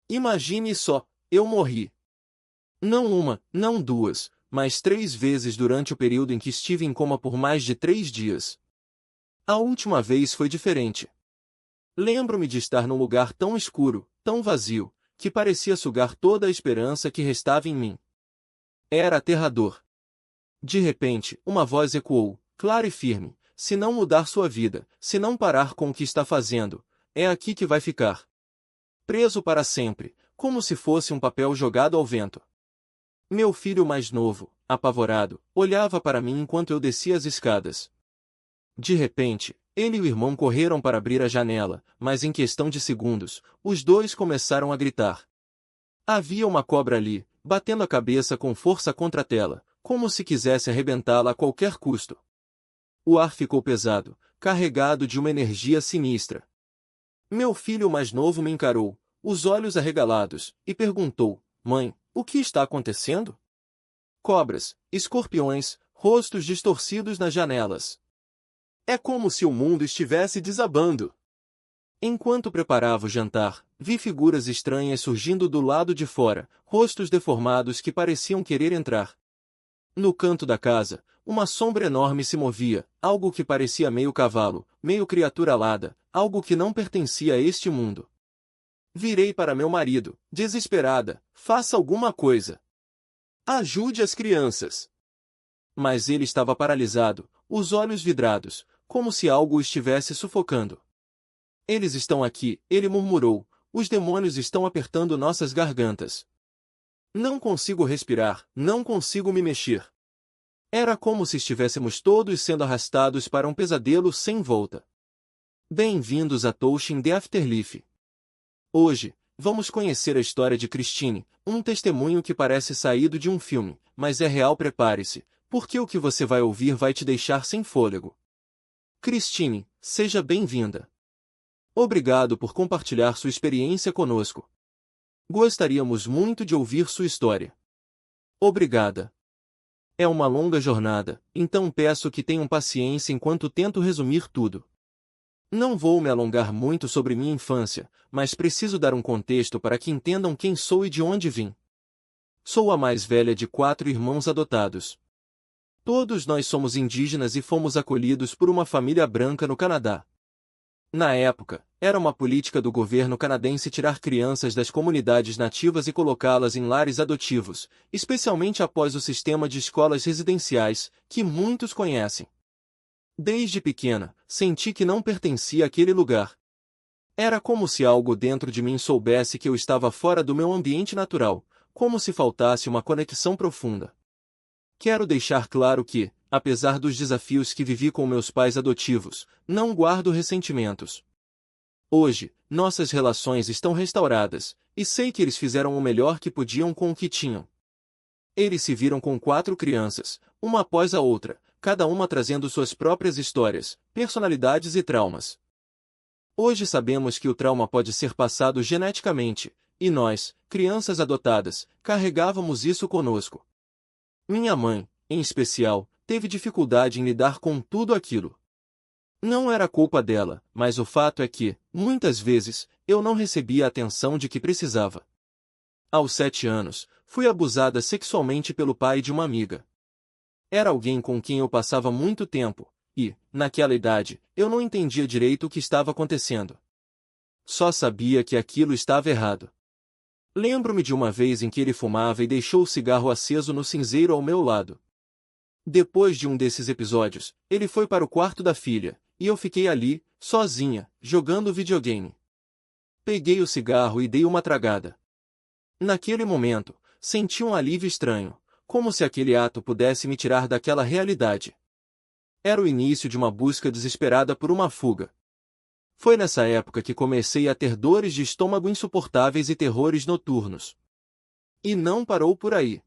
Imagine só, eu morri. Não uma, não duas, mas 3 vezes durante o período em que estive em coma por mais de 3 dias. A última vez foi diferente. Lembro-me de estar num lugar tão escuro, tão vazio, que parecia sugar toda a esperança que restava em mim. Era aterrador. De repente, uma voz ecoou, clara e firme: se não mudar sua vida, se não parar com o que está fazendo, é aqui que vai ficar. Preso para sempre, como se fosse um papel jogado ao vento. Meu filho mais novo, apavorado, olhava para mim enquanto eu descia as escadas. De repente, ele e o irmão correram para abrir a janela, mas em questão de segundos, os dois começaram a gritar. Havia uma cobra ali, batendo a cabeça com força contra a tela, como se quisesse arrebentá-la a qualquer custo. O ar ficou pesado, carregado de uma energia sinistra. Meu filho mais novo me encarou, os olhos arregalados, e perguntou: Mãe, o que está acontecendo? Cobras, escorpiões, rostos distorcidos nas janelas. É como se o mundo estivesse desabando. Enquanto preparava o jantar, vi figuras estranhas surgindo do lado de fora, rostos deformados que pareciam querer entrar. No canto da casa, uma sombra enorme se movia, algo que parecia meio cavalo, meio criatura alada, algo que não pertencia a este mundo. Virei para meu marido, desesperada: faça alguma coisa. Ajude as crianças. Mas ele estava paralisado, os olhos vidrados, como se algo o estivesse sufocando. Eles estão aqui, ele murmurou, os demônios estão apertando nossas gargantas. Não consigo respirar, não consigo me mexer. Era como se estivéssemos todos sendo arrastados para um pesadelo sem volta. Bem-vindos a Tolkien The Afterlife. Hoje, vamos conhecer a história de Christine, um testemunho que parece saído de um filme, mas é real. Prepare-se, porque o que você vai ouvir vai te deixar sem fôlego. Christine, seja bem-vinda. Obrigado por compartilhar sua experiência conosco. Gostaríamos muito de ouvir sua história. Obrigada. É uma longa jornada, então peço que tenham paciência enquanto tento resumir tudo. Não vou me alongar muito sobre minha infância, mas preciso dar um contexto para que entendam quem sou e de onde vim. Sou a mais velha de 4 irmãos adotados. Todos nós somos indígenas e fomos acolhidos por uma família branca no Canadá. Na época, era uma política do governo canadense tirar crianças das comunidades nativas e colocá-las em lares adotivos, especialmente após o sistema de escolas residenciais, que muitos conhecem. Desde pequena, senti que não pertencia àquele lugar. Era como se algo dentro de mim soubesse que eu estava fora do meu ambiente natural, como se faltasse uma conexão profunda. Quero deixar claro que, apesar dos desafios que vivi com meus pais adotivos, não guardo ressentimentos. Hoje, nossas relações estão restauradas, e sei que eles fizeram o melhor que podiam com o que tinham. Eles se viram com 4 crianças, uma após a outra, cada uma trazendo suas próprias histórias, personalidades e traumas. Hoje sabemos que o trauma pode ser passado geneticamente, e nós, crianças adotadas, carregávamos isso conosco. Minha mãe, em especial, teve dificuldade em lidar com tudo aquilo. Não era culpa dela, mas o fato é que, muitas vezes, eu não recebia a atenção de que precisava. Aos 7 anos, fui abusada sexualmente pelo pai de uma amiga. Era alguém com quem eu passava muito tempo, e, naquela idade, eu não entendia direito o que estava acontecendo. Só sabia que aquilo estava errado. Lembro-me de uma vez em que ele fumava e deixou o cigarro aceso no cinzeiro ao meu lado. Depois de um desses episódios, ele foi para o quarto da filha, e eu fiquei ali, sozinha, jogando videogame. Peguei o cigarro e dei uma tragada. Naquele momento, senti um alívio estranho, como se aquele ato pudesse me tirar daquela realidade. Era o início de uma busca desesperada por uma fuga. Foi nessa época que comecei a ter dores de estômago insuportáveis e terrores noturnos. E não parou por aí.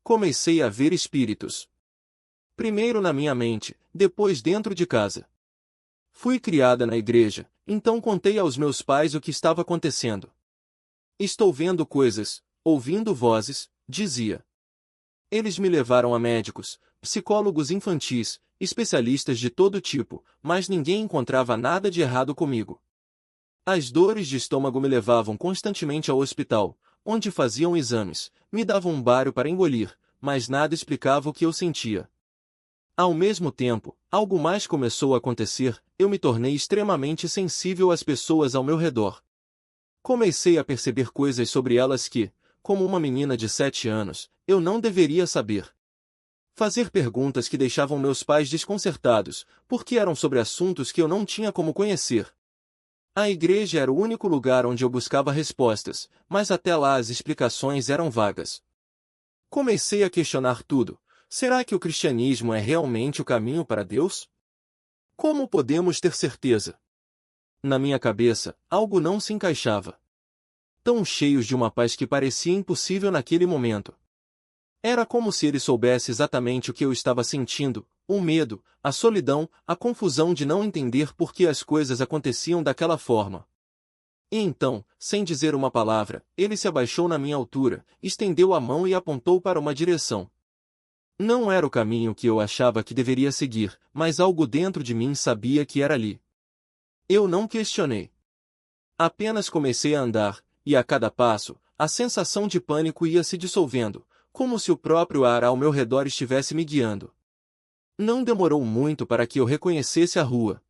Comecei a ver espíritos. Primeiro na minha mente, depois dentro de casa. Fui criada na igreja, então contei aos meus pais o que estava acontecendo. Estou vendo coisas, ouvindo vozes, dizia. Eles me levaram a médicos, psicólogos infantis, especialistas de todo tipo, mas ninguém encontrava nada de errado comigo. As dores de estômago me levavam constantemente ao hospital, onde faziam exames, me davam um bário para engolir, mas nada explicava o que eu sentia. Ao mesmo tempo, algo mais começou a acontecer, eu me tornei extremamente sensível às pessoas ao meu redor. Comecei a perceber coisas sobre elas que, como uma menina de 7 anos, eu não deveria saber. Fazer perguntas que deixavam meus pais desconcertados, porque eram sobre assuntos que eu não tinha como conhecer. A igreja era o único lugar onde eu buscava respostas, mas até lá as explicações eram vagas. Comecei a questionar tudo. Será que o cristianismo é realmente o caminho para Deus? Como podemos ter certeza? Na minha cabeça, algo não se encaixava. Tão cheios de uma paz que parecia impossível naquele momento. Era como se ele soubesse exatamente o que eu estava sentindo, o medo, a solidão, a confusão de não entender por que as coisas aconteciam daquela forma. E então, sem dizer uma palavra, ele se abaixou na minha altura, estendeu a mão e apontou para uma direção. Não era o caminho que eu achava que deveria seguir, mas algo dentro de mim sabia que era ali. Eu não questionei. Apenas comecei a andar, e a cada passo, a sensação de pânico ia se dissolvendo, como se o próprio ar ao meu redor estivesse me guiando. Não demorou muito para que eu reconhecesse a rua.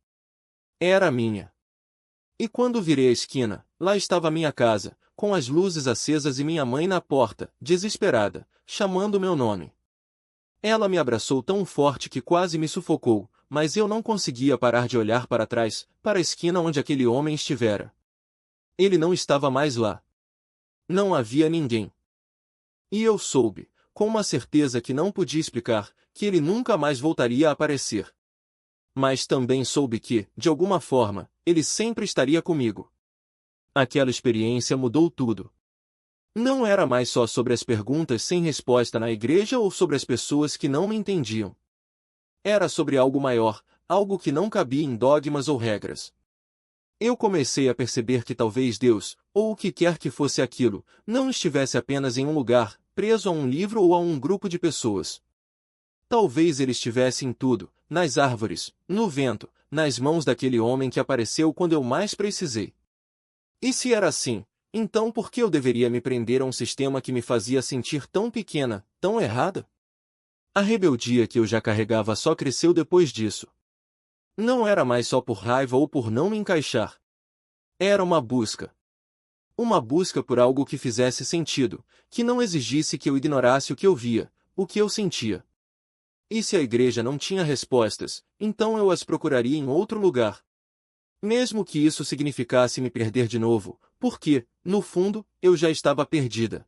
Era minha. E quando virei a esquina, lá estava minha casa, com as luzes acesas e minha mãe na porta, desesperada, chamando meu nome. Ela me abraçou tão forte que quase me sufocou, mas eu não conseguia parar de olhar para trás, para a esquina onde aquele homem estivera. Ele não estava mais lá. Não havia ninguém. E eu soube, com uma certeza que não podia explicar, que ele nunca mais voltaria a aparecer. Mas também soube que, de alguma forma, ele sempre estaria comigo. Aquela experiência mudou tudo. Não era mais só sobre as perguntas sem resposta na igreja ou sobre as pessoas que não me entendiam. Era sobre algo maior, algo que não cabia em dogmas ou regras. Eu comecei a perceber que talvez Deus, ou o que quer que fosse aquilo, não estivesse apenas em um lugar, preso a um livro ou a um grupo de pessoas. Talvez ele estivesse em tudo, nas árvores, no vento, nas mãos daquele homem que apareceu quando eu mais precisei. E se era assim, então por que eu deveria me prender a um sistema que me fazia sentir tão pequena, tão errada? A rebeldia que eu já carregava só cresceu depois disso. Não era mais só por raiva ou por não me encaixar. Era uma busca. Uma busca por algo que fizesse sentido, que não exigisse que eu ignorasse o que eu via, o que eu sentia. E se a igreja não tinha respostas, então eu as procuraria em outro lugar. Mesmo que isso significasse me perder de novo, porque, no fundo, eu já estava perdida.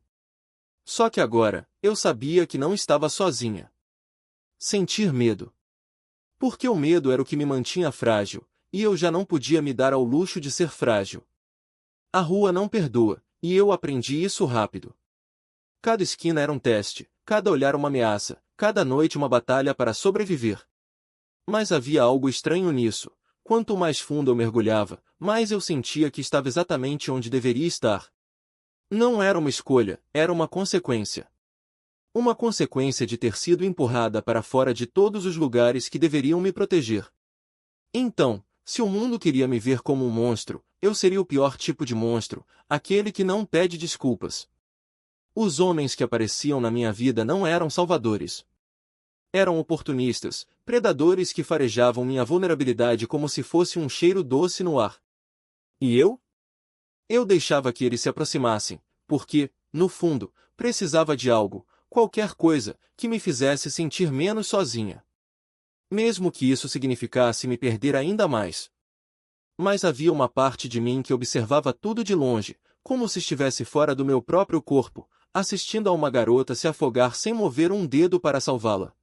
Só que agora, eu sabia que não estava sozinha. Sentir medo. Porque o medo era o que me mantinha frágil, e eu já não podia me dar ao luxo de ser frágil. A rua não perdoa, e eu aprendi isso rápido. Cada esquina era um teste, cada olhar uma ameaça, cada noite uma batalha para sobreviver. Mas havia algo estranho nisso. Quanto mais fundo eu mergulhava, mais eu sentia que estava exatamente onde deveria estar. Não era uma escolha, era uma consequência. Uma consequência de ter sido empurrada para fora de todos os lugares que deveriam me proteger. Então, se o mundo queria me ver como um monstro, eu seria o pior tipo de monstro, aquele que não pede desculpas. Os homens que apareciam na minha vida não eram salvadores. Eram oportunistas, predadores que farejavam minha vulnerabilidade como se fosse um cheiro doce no ar. E eu? Eu deixava que eles se aproximassem, porque, no fundo, precisava de algo, qualquer coisa, que me fizesse sentir menos sozinha. Mesmo que isso significasse me perder ainda mais. Mas havia uma parte de mim que observava tudo de longe, como se estivesse fora do meu próprio corpo, assistindo a uma garota se afogar sem mover um dedo para salvá-la.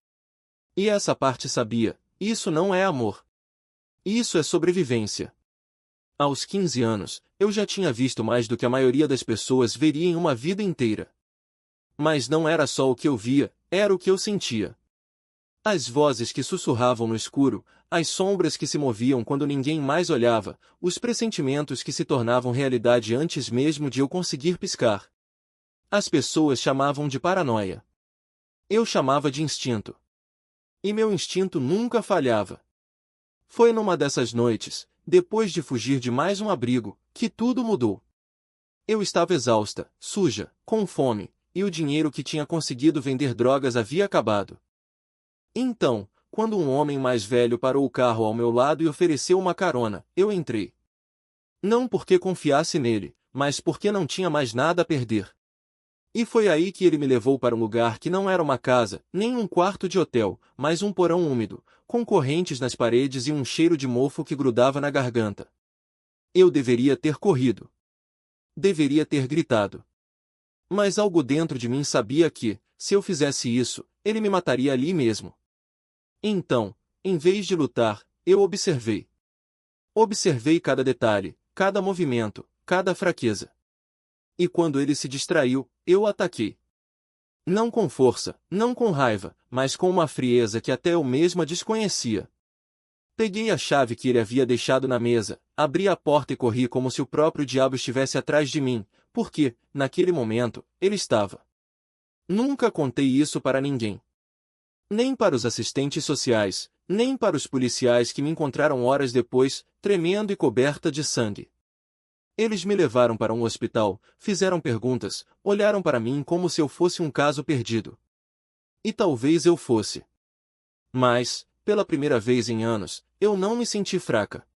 E essa parte sabia, isso não é amor. Isso é sobrevivência. Aos 15 anos, eu já tinha visto mais do que a maioria das pessoas veria em uma vida inteira. Mas não era só o que eu via, era o que eu sentia. As vozes que sussurravam no escuro, as sombras que se moviam quando ninguém mais olhava, os pressentimentos que se tornavam realidade antes mesmo de eu conseguir piscar. As pessoas chamavam de paranoia. Eu chamava de instinto. E meu instinto nunca falhava. Foi numa dessas noites, depois de fugir de mais um abrigo, que tudo mudou. Eu estava exausta, suja, com fome, e o dinheiro que tinha conseguido vender drogas havia acabado. Então, quando um homem mais velho parou o carro ao meu lado e ofereceu uma carona, eu entrei. Não porque confiasse nele, mas porque não tinha mais nada a perder. E foi aí que ele me levou para um lugar que não era uma casa, nem um quarto de hotel, mas um porão úmido, com correntes nas paredes e um cheiro de mofo que grudava na garganta. Eu deveria ter corrido. Deveria ter gritado. Mas algo dentro de mim sabia que, se eu fizesse isso, ele me mataria ali mesmo. Então, em vez de lutar, eu observei. Observei cada detalhe, cada movimento, cada fraqueza. E quando ele se distraiu, eu o ataquei. Não com força, não com raiva, mas com uma frieza que até eu mesma desconhecia. Peguei a chave que ele havia deixado na mesa, abri a porta e corri como se o próprio diabo estivesse atrás de mim, porque, naquele momento, ele estava. Nunca contei isso para ninguém. Nem para os assistentes sociais, nem para os policiais que me encontraram horas depois, tremendo e coberta de sangue. Eles me levaram para um hospital, fizeram perguntas, olharam para mim como se eu fosse um caso perdido. E talvez eu fosse. Mas, pela primeira vez em anos, eu não me senti fraca.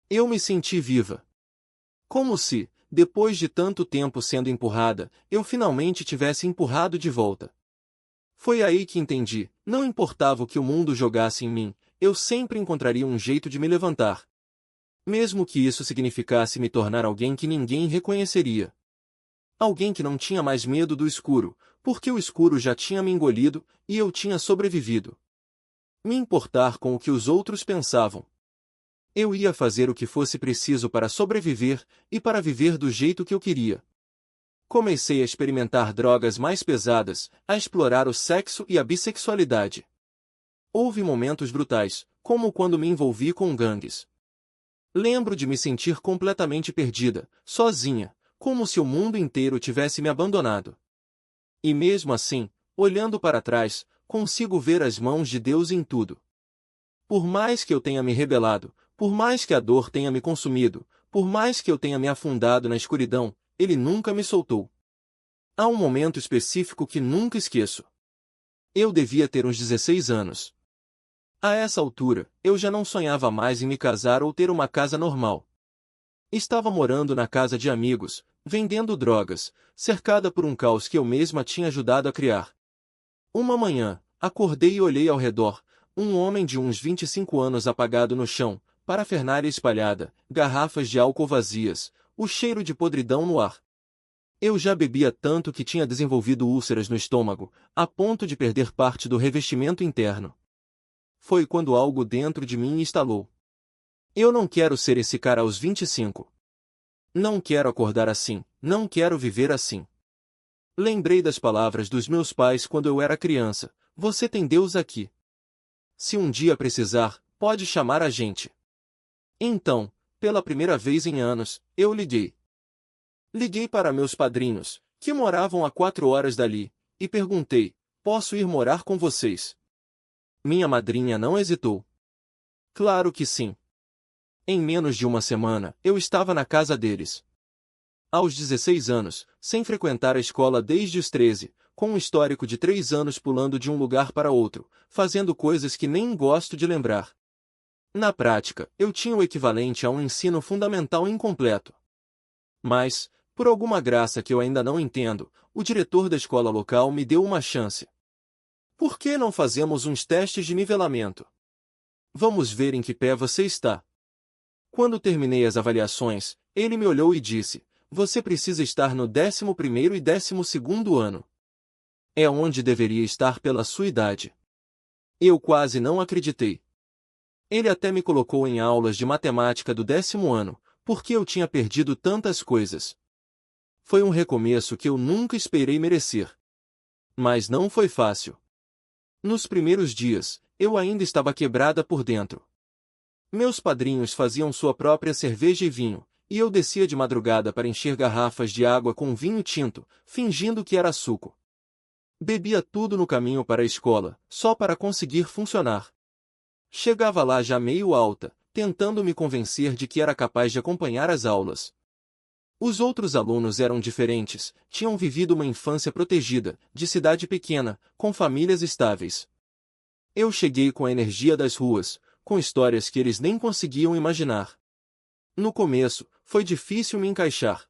Eu me senti viva. Como se, depois de tanto tempo sendo empurrada, eu finalmente tivesse empurrado de volta. Foi aí que entendi, não importava o que o mundo jogasse em mim, eu sempre encontraria um jeito de me levantar. Mesmo que isso significasse me tornar alguém que ninguém reconheceria. Alguém que não tinha mais medo do escuro, porque o escuro já tinha me engolido, e eu tinha sobrevivido. Me importar com o que os outros pensavam. Eu ia fazer o que fosse preciso para sobreviver, e para viver do jeito que eu queria. Comecei a experimentar drogas mais pesadas, a explorar o sexo e a bissexualidade. Houve momentos brutais, como quando me envolvi com gangues. Lembro de me sentir completamente perdida, sozinha, como se o mundo inteiro tivesse me abandonado. E mesmo assim, olhando para trás, consigo ver as mãos de Deus em tudo. Por mais que eu tenha me rebelado, por mais que a dor tenha me consumido, por mais que eu tenha me afundado na escuridão, Ele nunca me soltou. Há um momento específico que nunca esqueço. Eu devia ter uns 16 anos. A essa altura, eu já não sonhava mais em me casar ou ter uma casa normal. Estava morando na casa de amigos, vendendo drogas, cercada por um caos que eu mesma tinha ajudado a criar. Uma manhã, acordei e olhei ao redor, um homem de uns 25 anos apagado no chão, parafernália espalhada, garrafas de álcool vazias, o cheiro de podridão no ar. Eu já bebia tanto que tinha desenvolvido úlceras no estômago, a ponto de perder parte do revestimento interno. Foi quando algo dentro de mim estalou. Eu não quero ser esse cara aos 25. Não quero acordar assim, não quero viver assim. Lembrei das palavras dos meus pais quando eu era criança: você tem Deus aqui. Se um dia precisar, pode chamar a gente. Então, pela primeira vez em anos, eu liguei. Liguei para meus padrinhos, que moravam a 4 horas dali, e perguntei: posso ir morar com vocês? Minha madrinha não hesitou. Claro que sim. Em menos de uma semana, eu estava na casa deles. Aos 16 anos, sem frequentar a escola desde os 13, com um histórico de 3 anos pulando de um lugar para outro, fazendo coisas que nem gosto de lembrar. Na prática, eu tinha o equivalente a um ensino fundamental incompleto. Mas, por alguma graça que eu ainda não entendo, o diretor da escola local me deu uma chance. Por que não fazemos uns testes de nivelamento? Vamos ver em que pé você está. Quando terminei as avaliações, ele me olhou e disse: você precisa estar no 11º e 12º ano. É onde deveria estar pela sua idade. Eu quase não acreditei. Ele até me colocou em aulas de matemática do 10º ano, porque eu tinha perdido tantas coisas. Foi um recomeço que eu nunca esperei merecer. Mas não foi fácil. Nos primeiros dias, eu ainda estava quebrada por dentro. Meus padrinhos faziam sua própria cerveja e vinho, e eu descia de madrugada para encher garrafas de água com vinho tinto, fingindo que era suco. Bebia tudo no caminho para a escola, só para conseguir funcionar. Chegava lá já meio alta, tentando me convencer de que era capaz de acompanhar as aulas. Os outros alunos eram diferentes, tinham vivido uma infância protegida, de cidade pequena, com famílias estáveis. Eu cheguei com a energia das ruas, com histórias que eles nem conseguiam imaginar. No começo, foi difícil me encaixar.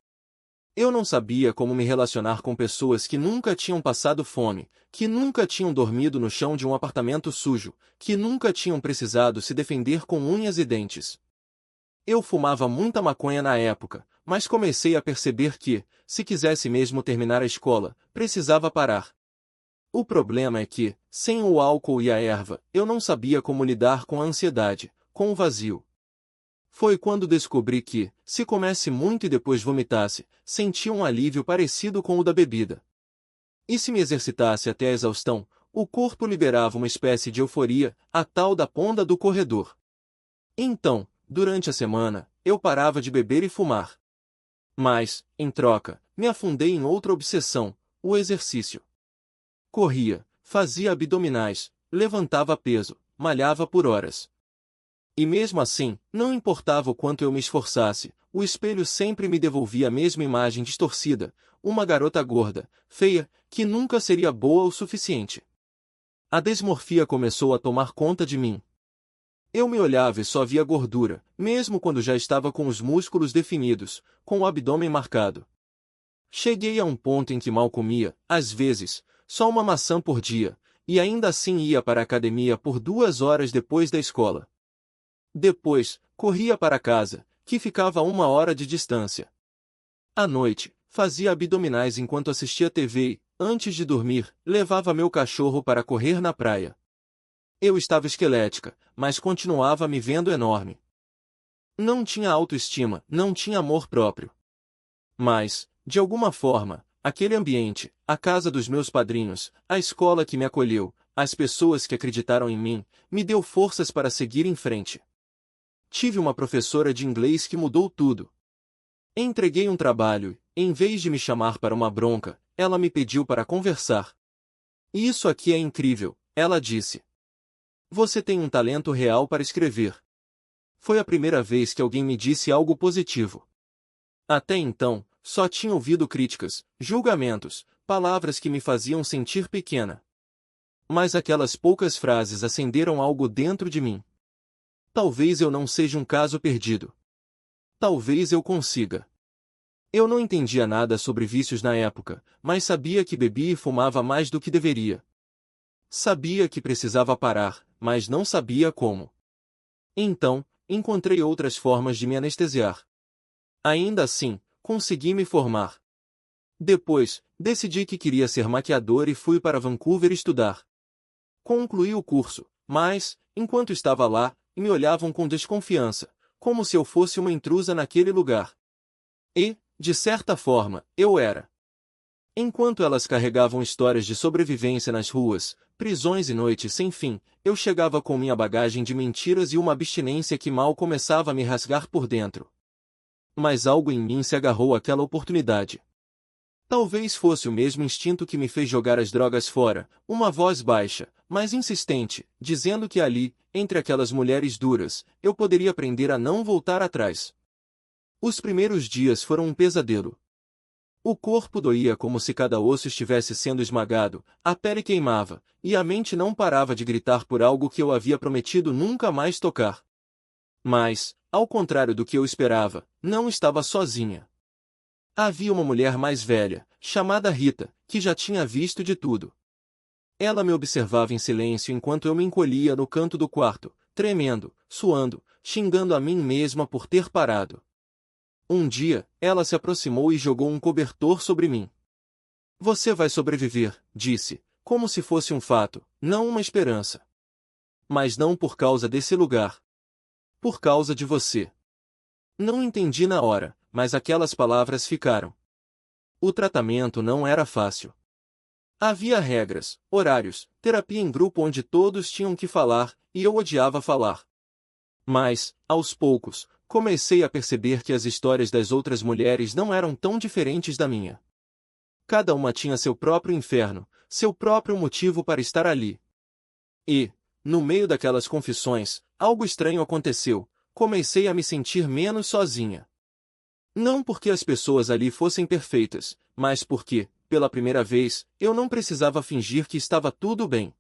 Eu não sabia como me relacionar com pessoas que nunca tinham passado fome, que nunca tinham dormido no chão de um apartamento sujo, que nunca tinham precisado se defender com unhas e dentes. Eu fumava muita maconha na época, mas comecei a perceber que, se quisesse mesmo terminar a escola, precisava parar. O problema é que, sem o álcool e a erva, eu não sabia como lidar com a ansiedade, com o vazio. Foi quando descobri que, se comesse muito e depois vomitasse, sentia um alívio parecido com o da bebida. E se me exercitasse até a exaustão, o corpo liberava uma espécie de euforia, a tal da ponda do corredor. Então, durante a semana, eu parava de beber e fumar. Mas, em troca, me afundei em outra obsessão, o exercício. Corria, fazia abdominais, levantava peso, malhava por horas. E mesmo assim, não importava o quanto eu me esforçasse, o espelho sempre me devolvia a mesma imagem distorcida, uma garota gorda, feia, que nunca seria boa o suficiente. A desmorfia começou a tomar conta de mim. Eu me olhava e só via gordura, mesmo quando já estava com os músculos definidos, com o abdômen marcado. Cheguei a um ponto em que mal comia, às vezes, só uma maçã por dia, e ainda assim ia para a academia por 2 horas depois da escola. Depois, corria para casa, que ficava a 1 hora de distância. À noite, fazia abdominais enquanto assistia TV e, antes de dormir, levava meu cachorro para correr na praia. Eu estava esquelética, mas continuava me vendo enorme. Não tinha autoestima, não tinha amor próprio. Mas, de alguma forma, aquele ambiente, a casa dos meus padrinhos, a escola que me acolheu, as pessoas que acreditaram em mim, me deu forças para seguir em frente. Tive uma professora de inglês que mudou tudo. Entreguei um trabalho e, em vez de me chamar para uma bronca, ela me pediu para conversar. Isso aqui é incrível, ela disse. Você tem um talento real para escrever. Foi a primeira vez que alguém me disse algo positivo. Até então, só tinha ouvido críticas, julgamentos, palavras que me faziam sentir pequena. Mas aquelas poucas frases acenderam algo dentro de mim. Talvez eu não seja um caso perdido. Talvez eu consiga. Eu não entendia nada sobre vícios na época, mas sabia que bebia e fumava mais do que deveria. Sabia que precisava parar, mas não sabia como. Então, encontrei outras formas de me anestesiar. Ainda assim, consegui me formar. Depois, decidi que queria ser maquiador e fui para Vancouver estudar. Concluí o curso, mas, enquanto estava lá, me olhavam com desconfiança, como se eu fosse uma intrusa naquele lugar. E, de certa forma, eu era. Enquanto elas carregavam histórias de sobrevivência nas ruas, prisões e noites sem fim, eu chegava com minha bagagem de mentiras e uma abstinência que mal começava a me rasgar por dentro. Mas algo em mim se agarrou àquela oportunidade. Talvez fosse o mesmo instinto que me fez jogar as drogas fora, uma voz baixa, mas insistente, dizendo que ali, entre aquelas mulheres duras, eu poderia aprender a não voltar atrás. Os primeiros dias foram um pesadelo. O corpo doía como se cada osso estivesse sendo esmagado, a pele queimava, e a mente não parava de gritar por algo que eu havia prometido nunca mais tocar. Mas, ao contrário do que eu esperava, não estava sozinha. Havia uma mulher mais velha, chamada Rita, que já tinha visto de tudo. Ela me observava em silêncio enquanto eu me encolhia no canto do quarto, tremendo, suando, xingando a mim mesma por ter parado. Um dia, ela se aproximou e jogou um cobertor sobre mim. Você vai sobreviver, disse, como se fosse um fato, não uma esperança. Mas não por causa desse lugar. Por causa de você. Não entendi na hora, mas aquelas palavras ficaram. O tratamento não era fácil. Havia regras, horários, terapia em grupo onde todos tinham que falar, e eu odiava falar. Mas, aos poucos, comecei a perceber que as histórias das outras mulheres não eram tão diferentes da minha. Cada uma tinha seu próprio inferno, seu próprio motivo para estar ali. E, no meio daquelas confissões, algo estranho aconteceu. comecei a me sentir menos sozinha. Não porque as pessoas ali fossem perfeitas, mas porque, pela primeira vez, eu não precisava fingir que estava tudo bem.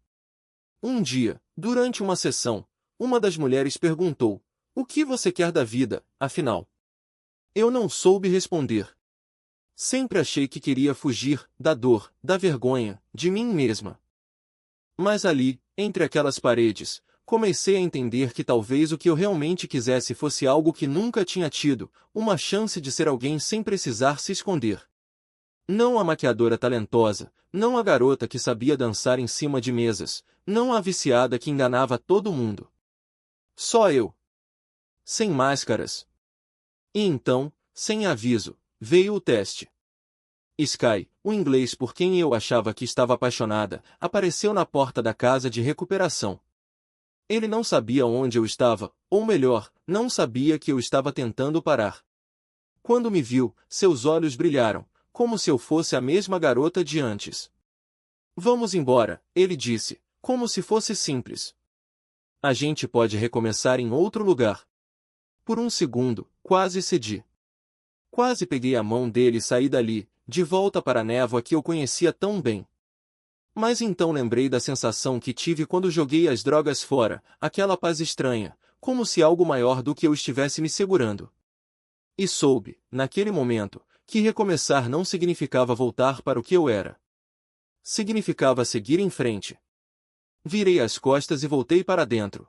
Um dia, durante uma sessão, uma das mulheres perguntou: "O que você quer da vida, afinal?" Eu não soube responder. Sempre achei que queria fugir da dor, da vergonha, de mim mesma. Mas ali, entre aquelas paredes, comecei a entender que talvez o que eu realmente quisesse fosse algo que nunca tinha tido, uma chance de ser alguém sem precisar se esconder. Não a maquiadora talentosa, não a garota que sabia dançar em cima de mesas, não a viciada que enganava todo mundo. Só eu. Sem máscaras. E então, sem aviso, veio o teste. Sky, o inglês por quem eu achava que estava apaixonada, apareceu na porta da casa de recuperação. Ele não sabia onde eu estava, ou melhor, não sabia que eu estava tentando parar. Quando me viu, seus olhos brilharam, como se eu fosse a mesma garota de antes. "Vamos embora", ele disse, como se fosse simples. "A gente pode recomeçar em outro lugar." Por um segundo, quase cedi. Quase peguei a mão dele e saí dali, de volta para a névoa que eu conhecia tão bem. Mas então lembrei da sensação que tive quando joguei as drogas fora, aquela paz estranha, como se algo maior do que eu estivesse me segurando. E soube, naquele momento, que recomeçar não significava voltar para o que eu era. Significava seguir em frente. Virei as costas e voltei para dentro.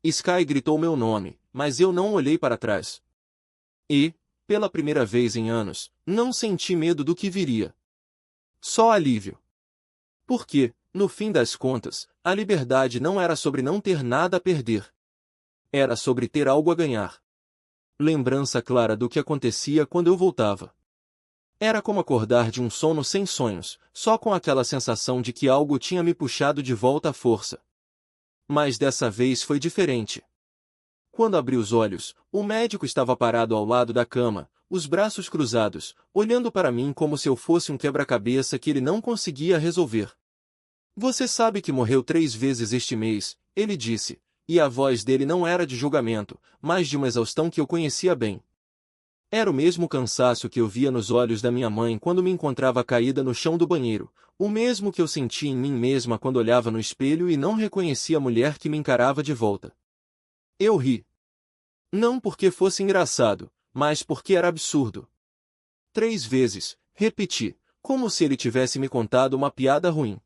Sky gritou meu nome, mas eu não olhei para trás. E, pela primeira vez em anos, não senti medo do que viria. Só alívio. Porque, no fim das contas, a liberdade não era sobre não ter nada a perder. Era sobre ter algo a ganhar. Lembrança clara do que acontecia quando eu voltava. Era como acordar de um sono sem sonhos, só com aquela sensação de que algo tinha me puxado de volta à força. Mas dessa vez foi diferente. Quando abri os olhos, o médico estava parado ao lado da cama, os braços cruzados, olhando para mim como se eu fosse um quebra-cabeça que ele não conseguia resolver. "Você sabe que morreu 3 vezes este mês", ele disse, e a voz dele não era de julgamento, mas de uma exaustão que eu conhecia bem. Era o mesmo cansaço que eu via nos olhos da minha mãe quando me encontrava caída no chão do banheiro, o mesmo que eu sentia em mim mesma quando olhava no espelho e não reconhecia a mulher que me encarava de volta. Eu ri. Não porque fosse engraçado, mas porque era absurdo. 3 vezes, repeti, como se ele tivesse me contado uma piada ruim.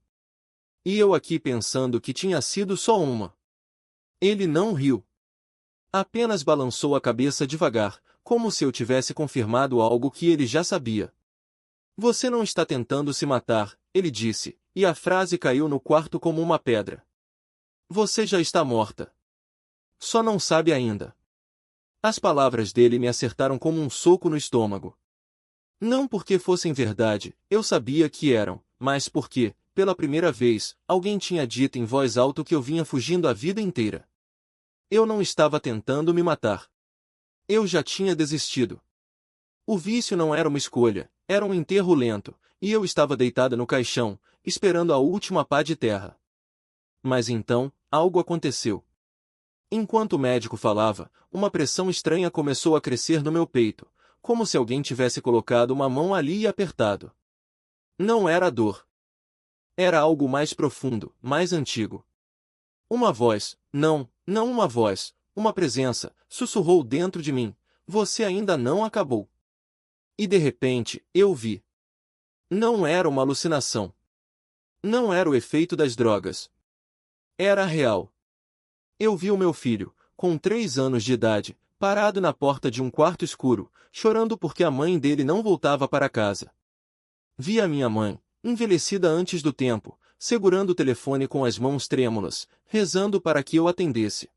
E eu aqui pensando que tinha sido só uma. Ele não riu. Apenas balançou a cabeça devagar, como se eu tivesse confirmado algo que ele já sabia. "Você não está tentando se matar", ele disse, e a frase caiu no quarto como uma pedra. "Você já está morta. Só não sabe ainda." As palavras dele me acertaram como um soco no estômago. Não porque fossem verdade, eu sabia que eram, mas porque, pela primeira vez, alguém tinha dito em voz alta que eu vinha fugindo a vida inteira. Eu não estava tentando me matar. Eu já tinha desistido. O vício não era uma escolha, era um enterro lento, e eu estava deitada no caixão, esperando a última pá de terra. Mas então, algo aconteceu. Enquanto o médico falava, uma pressão estranha começou a crescer no meu peito, como se alguém tivesse colocado uma mão ali e apertado. Não era dor. Era algo mais profundo, mais antigo. Uma voz, não uma voz, uma presença, sussurrou dentro de mim: "Você ainda não acabou." E de repente, eu vi. Não era uma alucinação. Não era o efeito das drogas. Era real. Eu vi o meu filho, com 3 anos de idade, parado na porta de um quarto escuro, chorando porque a mãe dele não voltava para casa. Vi a minha mãe, envelhecida antes do tempo, segurando o telefone com as mãos trêmulas, rezando para que eu atendesse.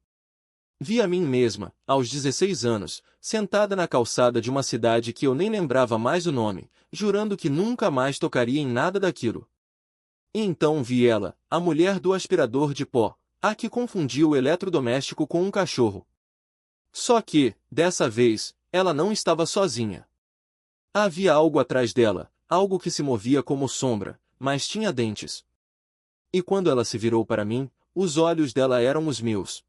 Vi a mim mesma, aos 16 anos, sentada na calçada de uma cidade que eu nem lembrava mais o nome, jurando que nunca mais tocaria em nada daquilo. E então vi ela, a mulher do aspirador de pó, a que confundiu o eletrodoméstico com um cachorro. Só que, dessa vez, ela não estava sozinha. Havia algo atrás dela, algo que se movia como sombra, mas tinha dentes. E quando ela se virou para mim, os olhos dela eram os meus.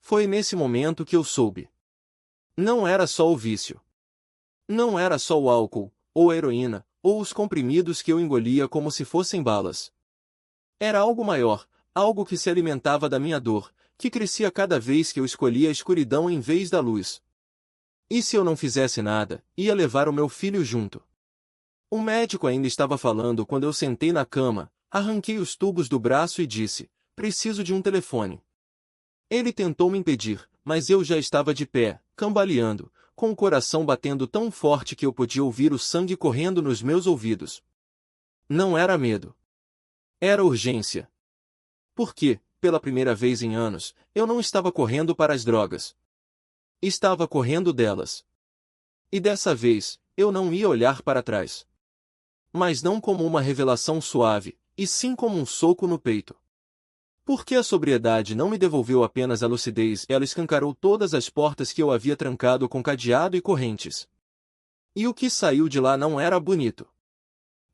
Foi nesse momento que eu soube. Não era só o vício. Não era só o álcool, ou a heroína, ou os comprimidos que eu engolia como se fossem balas. Era algo maior, algo que se alimentava da minha dor, que crescia cada vez que eu escolhia a escuridão em vez da luz. E se eu não fizesse nada, ia levar o meu filho junto. O médico ainda estava falando quando eu sentei na cama, arranquei os tubos do braço e disse: preciso de um telefone. Ele tentou me impedir, mas eu já estava de pé, cambaleando, com o coração batendo tão forte que eu podia ouvir o sangue correndo nos meus ouvidos. Não era medo. Era urgência. Porque, pela primeira vez em anos, eu não estava correndo para as drogas. Estava correndo delas. E dessa vez, eu não ia olhar para trás. Mas não como uma revelação suave, e sim como um soco no peito. Porque a sobriedade não me devolveu apenas a lucidez, ela escancarou todas as portas que eu havia trancado com cadeado e correntes. E o que saiu de lá não era bonito.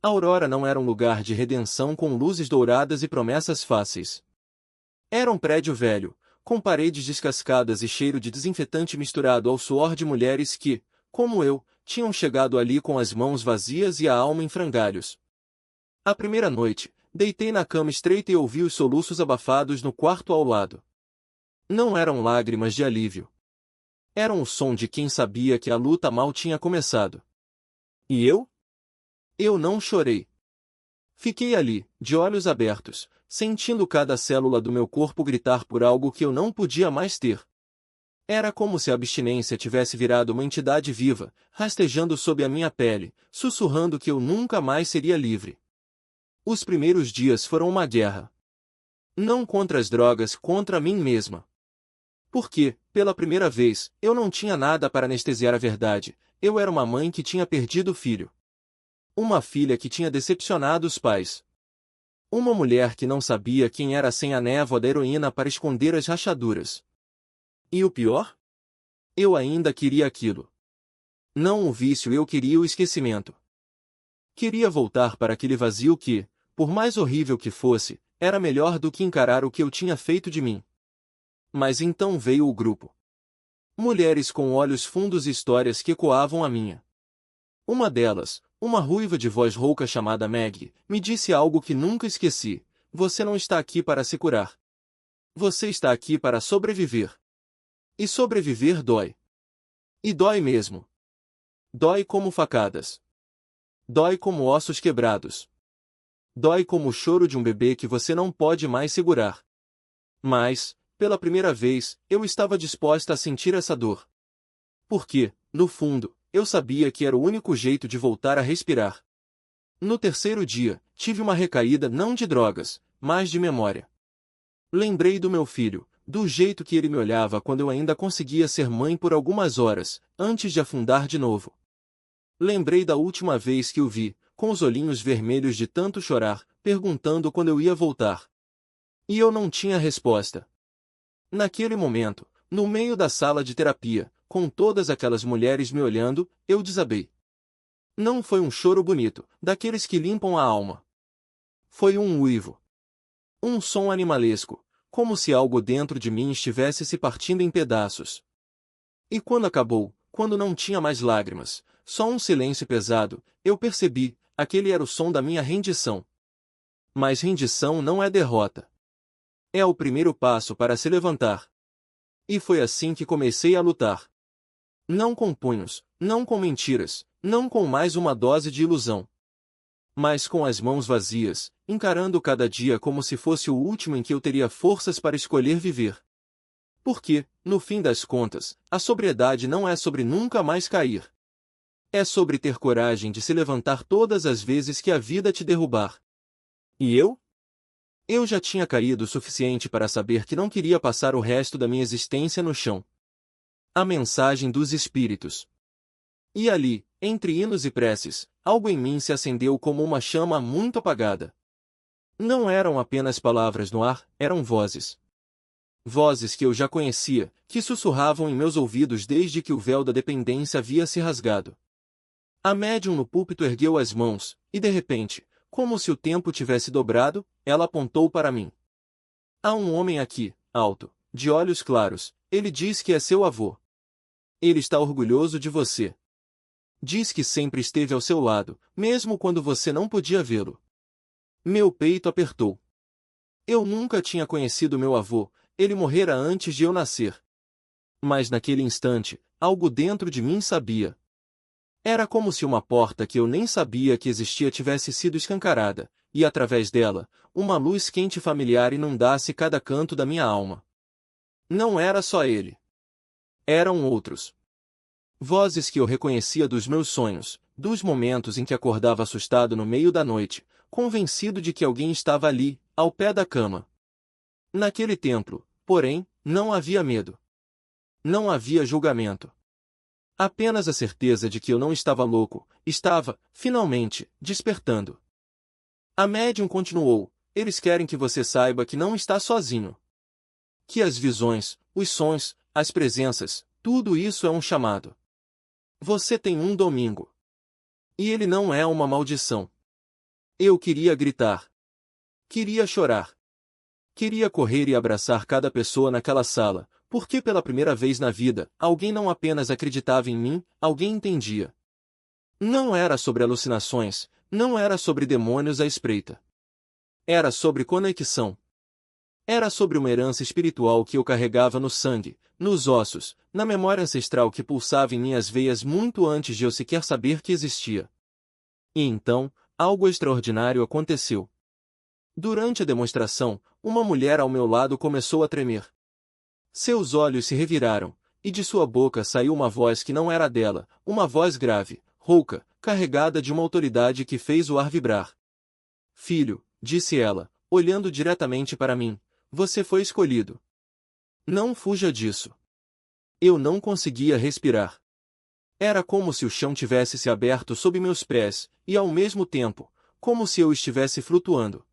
A Aurora não era um lugar de redenção com luzes douradas e promessas fáceis. Era um prédio velho, com paredes descascadas e cheiro de desinfetante misturado ao suor de mulheres que, como eu, tinham chegado ali com as mãos vazias e a alma em frangalhos. A primeira noite, deitei na cama estreita e ouvi os soluços abafados no quarto ao lado. Não eram lágrimas de alívio. Eram o som de quem sabia que a luta mal tinha começado. E eu? Eu não chorei. Fiquei ali, de olhos abertos, sentindo cada célula do meu corpo gritar por algo que eu não podia mais ter. Era como se a abstinência tivesse virado uma entidade viva, rastejando sob a minha pele, sussurrando que eu nunca mais seria livre. Os primeiros dias foram uma guerra. Não contra as drogas, contra mim mesma. Porque, pela primeira vez, eu não tinha nada para anestesiar a verdade, eu era uma mãe que tinha perdido o filho. Uma filha que tinha decepcionado os pais. Uma mulher que não sabia quem era sem a névoa da heroína para esconder as rachaduras. E o pior? Eu ainda queria aquilo. Não o vício, eu queria o esquecimento. Queria voltar para aquele vazio que, por mais horrível que fosse, era melhor do que encarar o que eu tinha feito de mim. Mas então veio o grupo. Mulheres com olhos fundos e histórias que ecoavam a minha. Uma delas, uma ruiva de voz rouca chamada Meg, me disse algo que nunca esqueci: você não está aqui para se curar. Você está aqui para sobreviver. E sobreviver dói. E dói mesmo. Dói como facadas. Dói como ossos quebrados. Dói como o choro de um bebê que você não pode mais segurar. Mas, pela primeira vez, eu estava disposta a sentir essa dor. Porque, no fundo, eu sabia que era o único jeito de voltar a respirar. No terceiro dia, tive uma recaída não de drogas, mas de memória. Lembrei do meu filho, do jeito que ele me olhava quando eu ainda conseguia ser mãe por algumas horas, antes de afundar de novo. Lembrei da última vez que o vi, com os olhinhos vermelhos de tanto chorar, perguntando quando eu ia voltar. E eu não tinha resposta. Naquele momento, no meio da sala de terapia, com todas aquelas mulheres me olhando, eu desabei. Não foi um choro bonito, daqueles que limpam a alma. Foi um uivo. Um som animalesco, como se algo dentro de mim estivesse se partindo em pedaços. E quando acabou, quando não tinha mais lágrimas, só um silêncio pesado, eu percebi, aquele era o som da minha rendição. Mas rendição não é derrota. É o primeiro passo para se levantar. E foi assim que comecei a lutar. Não com punhos, não com mentiras, não com mais uma dose de ilusão. Mas com as mãos vazias, encarando cada dia como se fosse o último em que eu teria forças para escolher viver. Porque, no fim das contas, a sobriedade não é sobre nunca mais cair. É sobre ter coragem de se levantar todas as vezes que a vida te derrubar. E eu? Eu já tinha caído o suficiente para saber que não queria passar o resto da minha existência no chão. A mensagem dos espíritos. E ali, entre hinos e preces, algo em mim se acendeu como uma chama muito apagada. Não eram apenas palavras no ar, eram vozes. Vozes que eu já conhecia, que sussurravam em meus ouvidos desde que o véu da dependência havia se rasgado. A médium no púlpito ergueu as mãos, e de repente, como se o tempo tivesse dobrado, ela apontou para mim. Há um homem aqui, alto, de olhos claros, Ele diz que é seu avô. Ele está orgulhoso de você. Diz que sempre esteve ao seu lado, mesmo quando você não podia vê-lo. Meu peito apertou. Eu nunca tinha conhecido meu avô, ele morrera antes de eu nascer. Mas naquele instante, algo dentro de mim sabia. Era como se uma porta que eu nem sabia que existia tivesse sido escancarada, e através dela, uma luz quente e familiar inundasse cada canto da minha alma. Não era só ele. Eram outros. Vozes que eu reconhecia dos meus sonhos, dos momentos em que acordava assustado no meio da noite, convencido de que alguém estava ali, ao pé da cama. Naquele templo, porém, não havia medo. Não havia julgamento. Apenas a certeza de que eu não estava louco, estava, finalmente, despertando. A médium continuou: eles querem que você saiba que não está sozinho. Que as visões, os sons, as presenças, tudo isso é um chamado. Você tem um domingo. E ele não é uma maldição. Eu queria gritar. Queria chorar. Queria correr e abraçar cada pessoa naquela sala, porque pela primeira vez na vida, alguém não apenas acreditava em mim, alguém entendia. Não era sobre alucinações, não era sobre demônios à espreita. Era sobre conexão. Era sobre uma herança espiritual que eu carregava no sangue, nos ossos, na memória ancestral que pulsava em minhas veias muito antes de eu sequer saber que existia. E então, algo extraordinário aconteceu. Durante a demonstração, uma mulher ao meu lado começou a tremer. Seus olhos se reviraram, e de sua boca saiu uma voz que não era dela, uma voz grave, rouca, carregada de uma autoridade que fez o ar vibrar. Filho, disse ela, olhando diretamente para mim, você foi escolhido. Não fuja disso. Eu não conseguia respirar. Era como se o chão tivesse se aberto sob meus pés, e ao mesmo tempo, como se eu estivesse flutuando.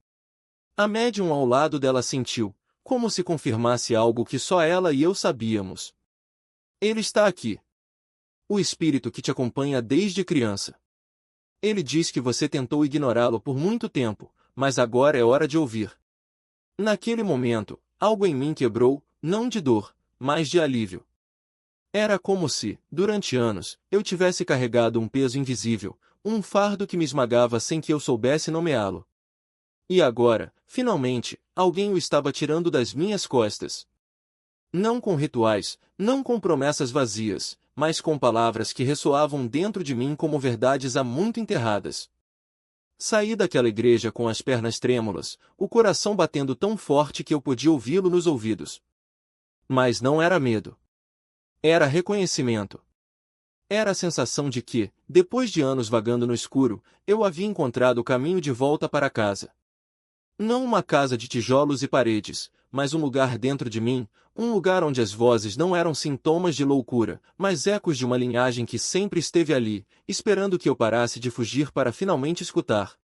A médium ao lado dela sentiu, como se confirmasse algo que só ela e eu sabíamos. Ele está aqui. O espírito que te acompanha desde criança. Ele diz que você tentou ignorá-lo por muito tempo, mas agora é hora de ouvir. Naquele momento, algo em mim quebrou, não de dor, mas de alívio. Era como se, durante anos, eu tivesse carregado um peso invisível, um fardo que me esmagava sem que eu soubesse nomeá-lo. E agora, finalmente, alguém o estava tirando das minhas costas. Não com rituais, não com promessas vazias, mas com palavras que ressoavam dentro de mim como verdades há muito enterradas. Saí daquela igreja com as pernas trêmulas, o coração batendo tão forte que eu podia ouvi-lo nos ouvidos. Mas não era medo. Era reconhecimento. Era a sensação de que, depois de anos vagando no escuro, eu havia encontrado o caminho de volta para casa. Não uma casa de tijolos e paredes, mas um lugar dentro de mim, um lugar onde as vozes não eram sintomas de loucura, mas ecos de uma linhagem que sempre esteve ali, esperando que eu parasse de fugir para finalmente escutar.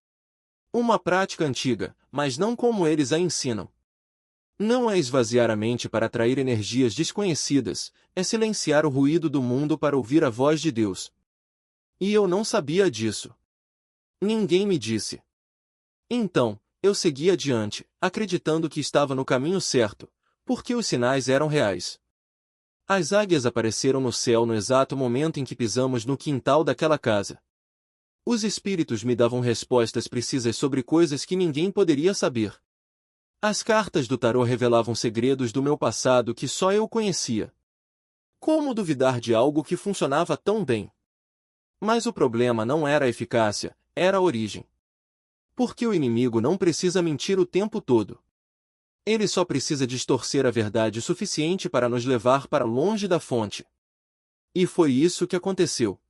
Uma prática antiga, mas não como eles a ensinam. Não é esvaziar a mente para atrair energias desconhecidas, é silenciar o ruído do mundo para ouvir a voz de Deus. E eu não sabia disso. Ninguém me disse. Então, eu segui adiante, acreditando que estava no caminho certo, porque os sinais eram reais. As águias apareceram no céu no exato momento em que pisamos no quintal daquela casa. Os espíritos me davam respostas precisas sobre coisas que ninguém poderia saber. As cartas do tarô revelavam segredos do meu passado que só eu conhecia. Como duvidar de algo que funcionava tão bem? Mas o problema não era a eficácia, era a origem. Porque o inimigo não precisa mentir o tempo todo. Ele só precisa distorcer a verdade o suficiente para nos levar para longe da fonte. E foi isso que aconteceu.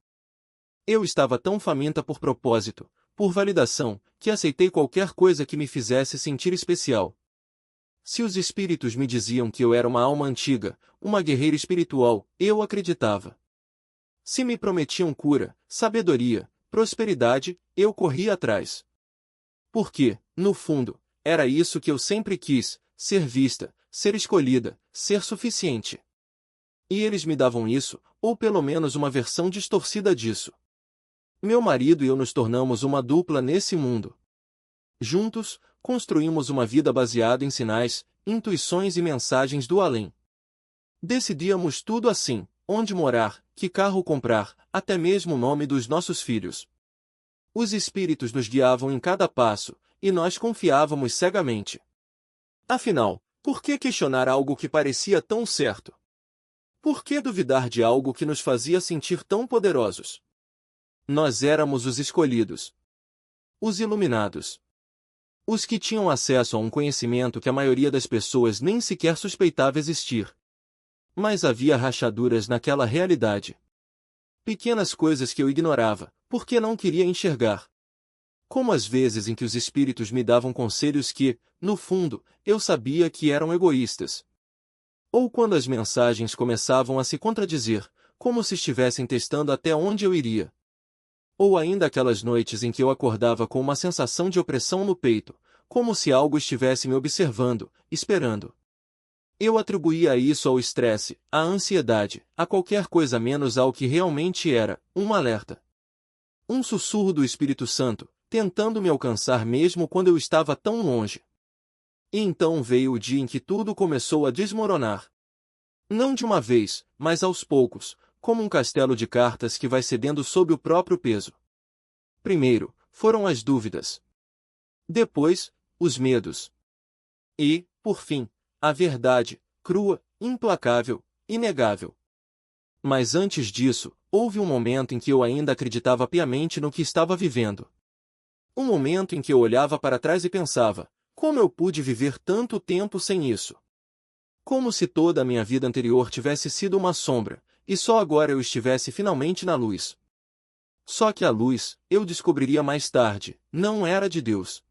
Eu estava tão faminta por propósito, por validação, que aceitei qualquer coisa que me fizesse sentir especial. Se os espíritos me diziam que eu era uma alma antiga, uma guerreira espiritual, eu acreditava. Se me prometiam cura, sabedoria, prosperidade, eu corria atrás. Porque, no fundo, era isso que eu sempre quis, ser vista, ser escolhida, ser suficiente. E eles me davam isso, ou pelo menos uma versão distorcida disso. Meu marido e eu nos tornamos uma dupla nesse mundo. Juntos, construímos uma vida baseada em sinais, intuições e mensagens do além. Decidíamos tudo assim: onde morar, que carro comprar, até mesmo o nome dos nossos filhos. Os espíritos nos guiavam em cada passo, e nós confiávamos cegamente. Afinal, por que questionar algo que parecia tão certo? Por que duvidar de algo que nos fazia sentir tão poderosos? Nós éramos os escolhidos. Os iluminados. Os que tinham acesso a um conhecimento que a maioria das pessoas nem sequer suspeitava existir. Mas havia rachaduras naquela realidade. Pequenas coisas que eu ignorava, porque não queria enxergar. Como as vezes em que os espíritos me davam conselhos que, no fundo, eu sabia que eram egoístas. Ou quando as mensagens começavam a se contradizer, como se estivessem testando até onde eu iria. Ou ainda aquelas noites em que eu acordava com uma sensação de opressão no peito, como se algo estivesse me observando, esperando. Eu atribuía isso ao estresse, à ansiedade, a qualquer coisa menos ao que realmente era, um alerta. Um sussurro do Espírito Santo, tentando me alcançar mesmo quando eu estava tão longe. E então veio o dia em que tudo começou a desmoronar. Não de uma vez, mas aos poucos, como um castelo de cartas que vai cedendo sob o próprio peso. Primeiro, foram as dúvidas. Depois, os medos. E, por fim, a verdade, crua, implacável, inegável. Mas antes disso, houve um momento em que eu ainda acreditava piamente no que estava vivendo. Um momento em que eu olhava para trás e pensava: como eu pude viver tanto tempo sem isso? Como se toda a minha vida anterior tivesse sido uma sombra, e só agora eu estivesse finalmente na luz. Só que a luz, eu descobriria mais tarde, não era de Deus.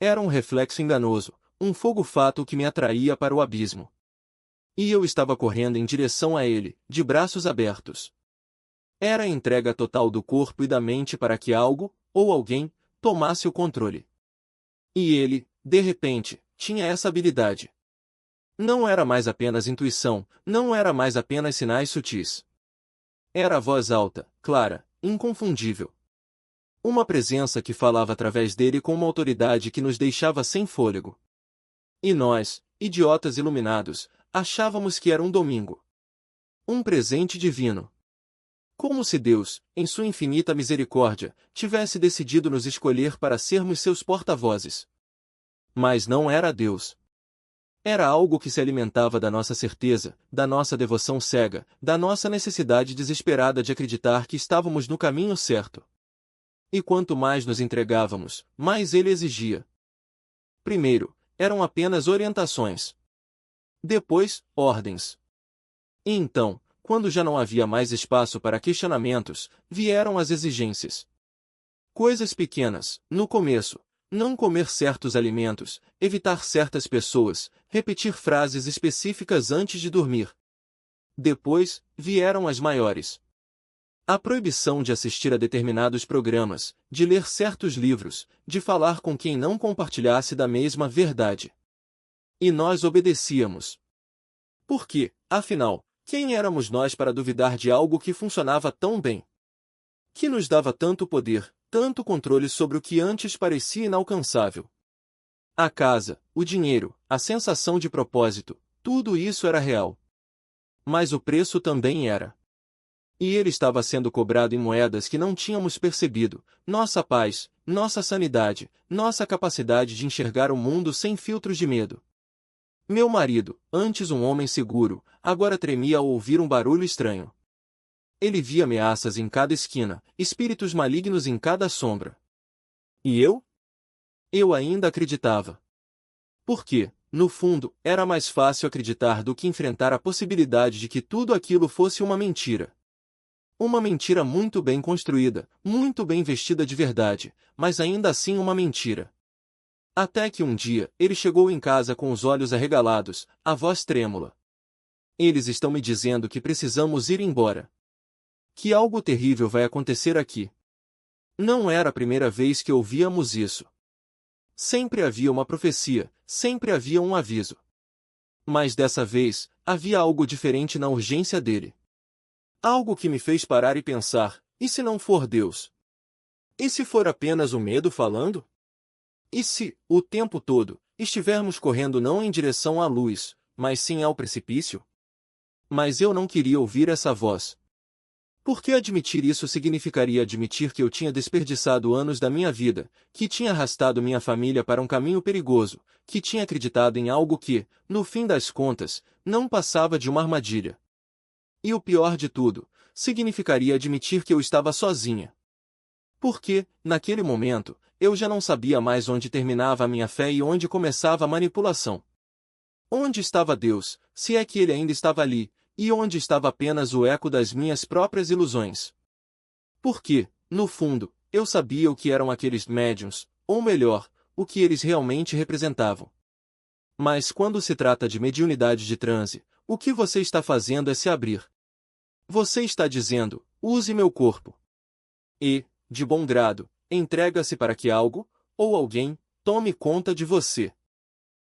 Era um reflexo enganoso, um fogo-fato que me atraía para o abismo. E eu estava correndo em direção a ele, de braços abertos. Era a entrega total do corpo e da mente para que algo, ou alguém, tomasse o controle. E ele, de repente, tinha essa habilidade. Não era mais apenas intuição, não era mais apenas sinais sutis. Era a voz alta, clara, inconfundível. Uma presença que falava através dele com uma autoridade que nos deixava sem fôlego. E nós, idiotas iluminados, achávamos que era um domingo. Um presente divino. Como se Deus, em sua infinita misericórdia, tivesse decidido nos escolher para sermos seus porta-vozes. Mas não era Deus. Era algo que se alimentava da nossa certeza, da nossa devoção cega, da nossa necessidade desesperada de acreditar que estávamos no caminho certo. E quanto mais nos entregávamos, mais ele exigia. Primeiro, eram apenas orientações. Depois, ordens. E então, quando já não havia mais espaço para questionamentos, vieram as exigências. Coisas pequenas, no começo: não comer certos alimentos, evitar certas pessoas, repetir frases específicas antes de dormir. Depois, vieram as maiores. A proibição de assistir a determinados programas, de ler certos livros, de falar com quem não compartilhasse da mesma verdade. E nós obedecíamos. Por quê, afinal, quem éramos nós para duvidar de algo que funcionava tão bem? Que nos dava tanto poder, tanto controle sobre o que antes parecia inalcançável. A casa, o dinheiro, a sensação de propósito, tudo isso era real. Mas o preço também era. E ele estava sendo cobrado em moedas que não tínhamos percebido: nossa paz, nossa sanidade, nossa capacidade de enxergar o mundo sem filtros de medo. Meu marido, antes um homem seguro, agora tremia ao ouvir um barulho estranho. Ele via ameaças em cada esquina, espíritos malignos em cada sombra. E eu? Eu ainda acreditava. Porque, no fundo, era mais fácil acreditar do que enfrentar a possibilidade de que tudo aquilo fosse uma mentira. Uma mentira muito bem construída, muito bem vestida de verdade, mas ainda assim uma mentira. Até que um dia, ele chegou em casa com os olhos arregalados, a voz trêmula. Eles estão me dizendo que precisamos ir embora. Que algo terrível vai acontecer aqui. Não era a primeira vez que ouvíamos isso. Sempre havia uma profecia, sempre havia um aviso. Mas dessa vez, havia algo diferente na urgência dele. Algo que me fez parar e pensar: e se não for Deus? E se for apenas o medo falando? E se, o tempo todo, estivermos correndo não em direção à luz, mas sim ao precipício? Mas eu não queria ouvir essa voz. Porque admitir isso significaria admitir que eu tinha desperdiçado anos da minha vida, que tinha arrastado minha família para um caminho perigoso, que tinha acreditado em algo que, no fim das contas, não passava de uma armadilha. E o pior de tudo, significaria admitir que eu estava sozinha. Porque, naquele momento, eu já não sabia mais onde terminava a minha fé e onde começava a manipulação. Onde estava Deus, se é que ele ainda estava ali, e onde estava apenas o eco das minhas próprias ilusões? Porque, no fundo, eu sabia o que eram aqueles médiuns, ou melhor, o que eles realmente representavam. Mas quando se trata de mediunidade de transe, o que você está fazendo é se abrir. Você está dizendo, use meu corpo. E, de bom grado, entrega-se para que algo, ou alguém, tome conta de você.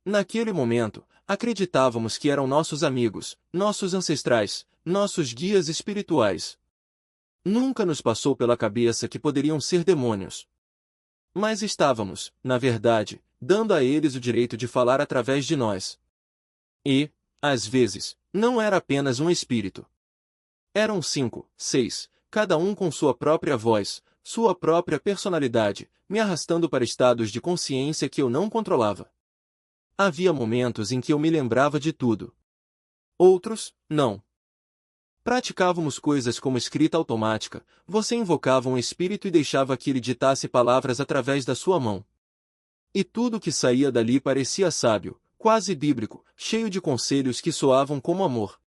Naquele momento, acreditávamos que eram nossos amigos, nossos ancestrais, nossos guias espirituais. Nunca nos passou pela cabeça que poderiam ser demônios. Mas estávamos, na verdade, dando a eles o direito de falar através de nós. E, às vezes, não era apenas um espírito. Eram 5, 6, cada um com sua própria voz, sua própria personalidade, me arrastando para estados de consciência que eu não controlava. Havia momentos em que eu me lembrava de tudo. Outros, não. Praticávamos coisas como escrita automática, você invocava um espírito e deixava que ele ditasse palavras através da sua mão. E tudo que saía dali parecia sábio, quase bíblico, cheio de conselhos que soavam como amor.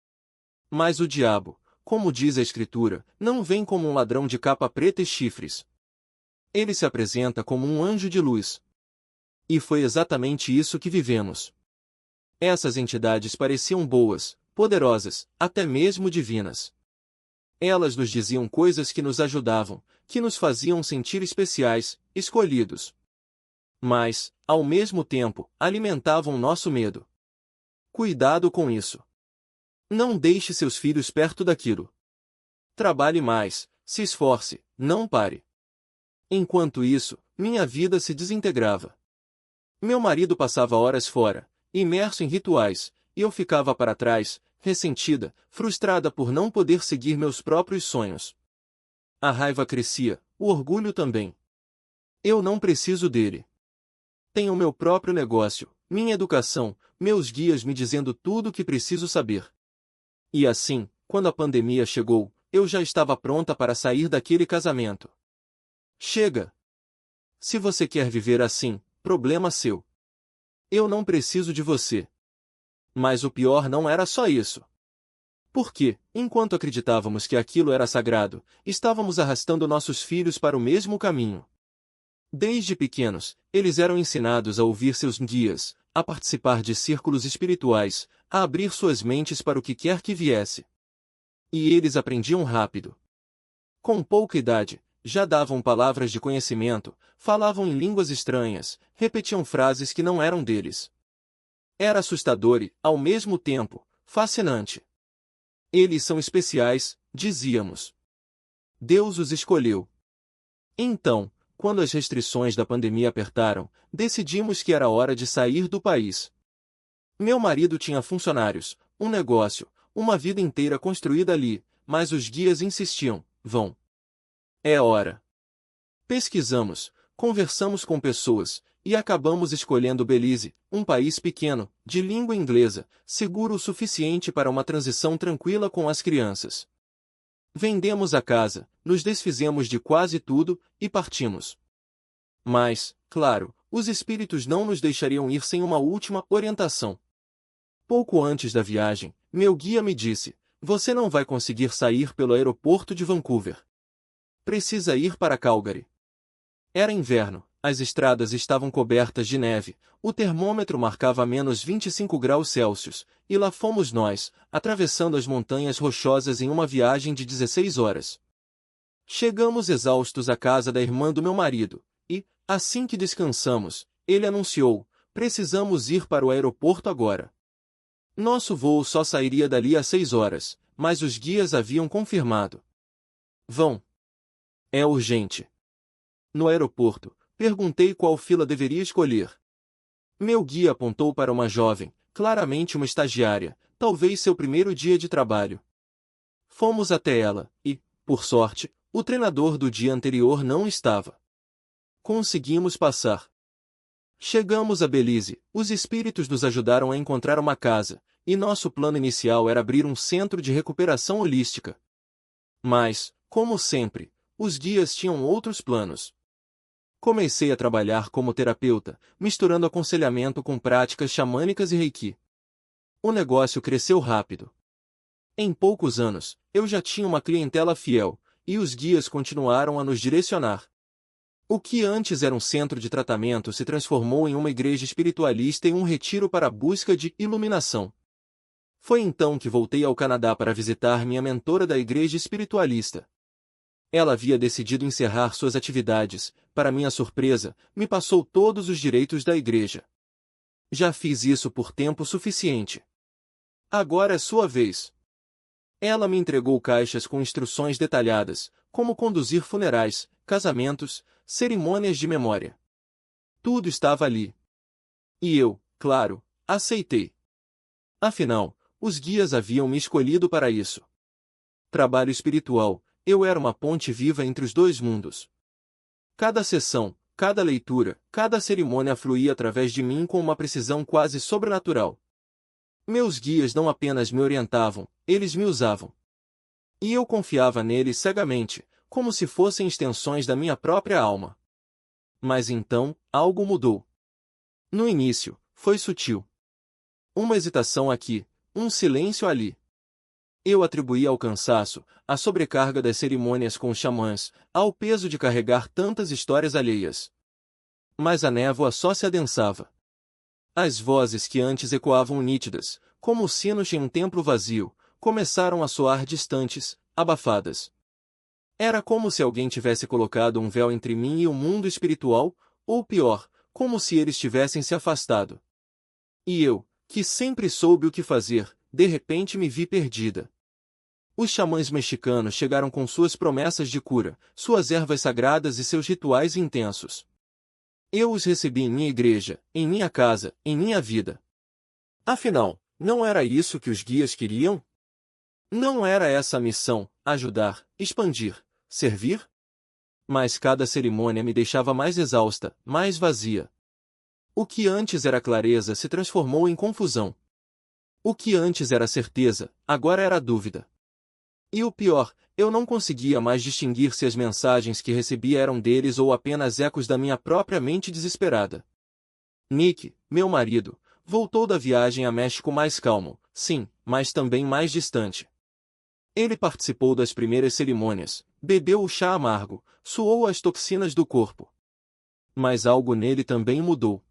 Mas o diabo, como diz a Escritura, não vem como um ladrão de capa preta e chifres. Ele se apresenta como um anjo de luz. E foi exatamente isso que vivemos. Essas entidades pareciam boas, poderosas, até mesmo divinas. Elas nos diziam coisas que nos ajudavam, que nos faziam sentir especiais, escolhidos. Mas, ao mesmo tempo, alimentavam nosso medo. Cuidado com isso. Não deixe seus filhos perto daquilo. Trabalhe mais, se esforce, não pare. Enquanto isso, minha vida se desintegrava. Meu marido passava horas fora, imerso em rituais, e eu ficava para trás, ressentida, frustrada por não poder seguir meus próprios sonhos. A raiva crescia, o orgulho também. Eu não preciso dele. Tenho meu próprio negócio, minha educação, meus guias me dizendo tudo o que preciso saber. E assim, quando a pandemia chegou, eu já estava pronta para sair daquele casamento. Chega! Se você quer viver assim, problema seu. Eu não preciso de você. Mas o pior não era só isso. Porque, enquanto acreditávamos que aquilo era sagrado, estávamos arrastando nossos filhos para o mesmo caminho. Desde pequenos, eles eram ensinados a ouvir seus guias, a participar de círculos espirituais, a abrir suas mentes para o que quer que viesse. E eles aprendiam rápido. Com pouca idade, já davam palavras de conhecimento, falavam em línguas estranhas, repetiam frases que não eram deles. Era assustador e, ao mesmo tempo, fascinante. Eles são especiais, dizíamos. Deus os escolheu. Então, quando as restrições da pandemia apertaram, decidimos que era hora de sair do país. Meu marido tinha funcionários, um negócio, uma vida inteira construída ali, mas os guias insistiam, vão. É hora. Pesquisamos, conversamos com pessoas, e acabamos escolhendo Belize, um país pequeno, de língua inglesa, seguro o suficiente para uma transição tranquila com as crianças. Vendemos a casa, nos desfizemos de quase tudo, e partimos. Mas, claro, os espíritos não nos deixariam ir sem uma última orientação. Pouco antes da viagem, meu guia me disse, você não vai conseguir sair pelo aeroporto de Vancouver. Precisa ir para Calgary. Era inverno, as estradas estavam cobertas de neve, o termômetro marcava menos 25 graus Celsius, e lá fomos nós, atravessando as montanhas rochosas em uma viagem de 16 horas. Chegamos exaustos à casa da irmã do meu marido, e, assim que descansamos, ele anunciou, precisamos ir para o aeroporto agora. Nosso voo só sairia dali às 6 horas, mas os guias haviam confirmado. Vão. É urgente. No aeroporto, perguntei qual fila deveria escolher. Meu guia apontou para uma jovem, claramente uma estagiária, talvez seu primeiro dia de trabalho. Fomos até ela, e, por sorte, o treinador do dia anterior não estava. Conseguimos passar. Chegamos a Belize, os espíritos nos ajudaram a encontrar uma casa, e nosso plano inicial era abrir um centro de recuperação holística. Mas, como sempre, os guias tinham outros planos. Comecei a trabalhar como terapeuta, misturando aconselhamento com práticas xamânicas e reiki. O negócio cresceu rápido. Em poucos anos, eu já tinha uma clientela fiel, e os guias continuaram a nos direcionar. O que antes era um centro de tratamento se transformou em uma igreja espiritualista e um retiro para a busca de iluminação. Foi então que voltei ao Canadá para visitar minha mentora da igreja espiritualista. Ela havia decidido encerrar suas atividades, para minha surpresa, me passou todos os direitos da igreja. Já fiz isso por tempo suficiente. Agora é sua vez. Ela me entregou caixas com instruções detalhadas, como conduzir funerais, casamentos, cerimônias de memória. Tudo estava ali. E eu, claro, aceitei. Afinal, os guias haviam me escolhido para isso. Trabalho espiritual, eu era uma ponte viva entre os dois mundos. Cada sessão, cada leitura, cada cerimônia fluía através de mim com uma precisão quase sobrenatural. Meus guias não apenas me orientavam, eles me usavam. E eu confiava neles cegamente, como se fossem extensões da minha própria alma. Mas então, algo mudou. No início, foi sutil. Uma hesitação aqui, um silêncio ali. Eu atribuía ao cansaço, à sobrecarga das cerimônias com os xamãs, ao peso de carregar tantas histórias alheias. Mas a névoa só se adensava. As vozes que antes ecoavam nítidas, como sinos em um templo vazio, começaram a soar distantes, abafadas. Era como se alguém tivesse colocado um véu entre mim e o mundo espiritual, ou pior, como se eles tivessem se afastado. E eu, que sempre soube o que fazer, de repente me vi perdida. Os xamãs mexicanos chegaram com suas promessas de cura, suas ervas sagradas e seus rituais intensos. Eu os recebi em minha igreja, em minha casa, em minha vida. Afinal, não era isso que os guias queriam? Não era essa a missão, ajudar, expandir, servir? Mas cada cerimônia me deixava mais exausta, mais vazia. O que antes era clareza se transformou em confusão. O que antes era certeza, agora era dúvida. E o pior, eu não conseguia mais distinguir se as mensagens que recebia eram deles ou apenas ecos da minha própria mente desesperada. Nick, meu marido, voltou da viagem a México mais calmo, sim, mas também mais distante. Ele participou das primeiras cerimônias, bebeu o chá amargo, suou as toxinas do corpo. Mas algo nele também mudou.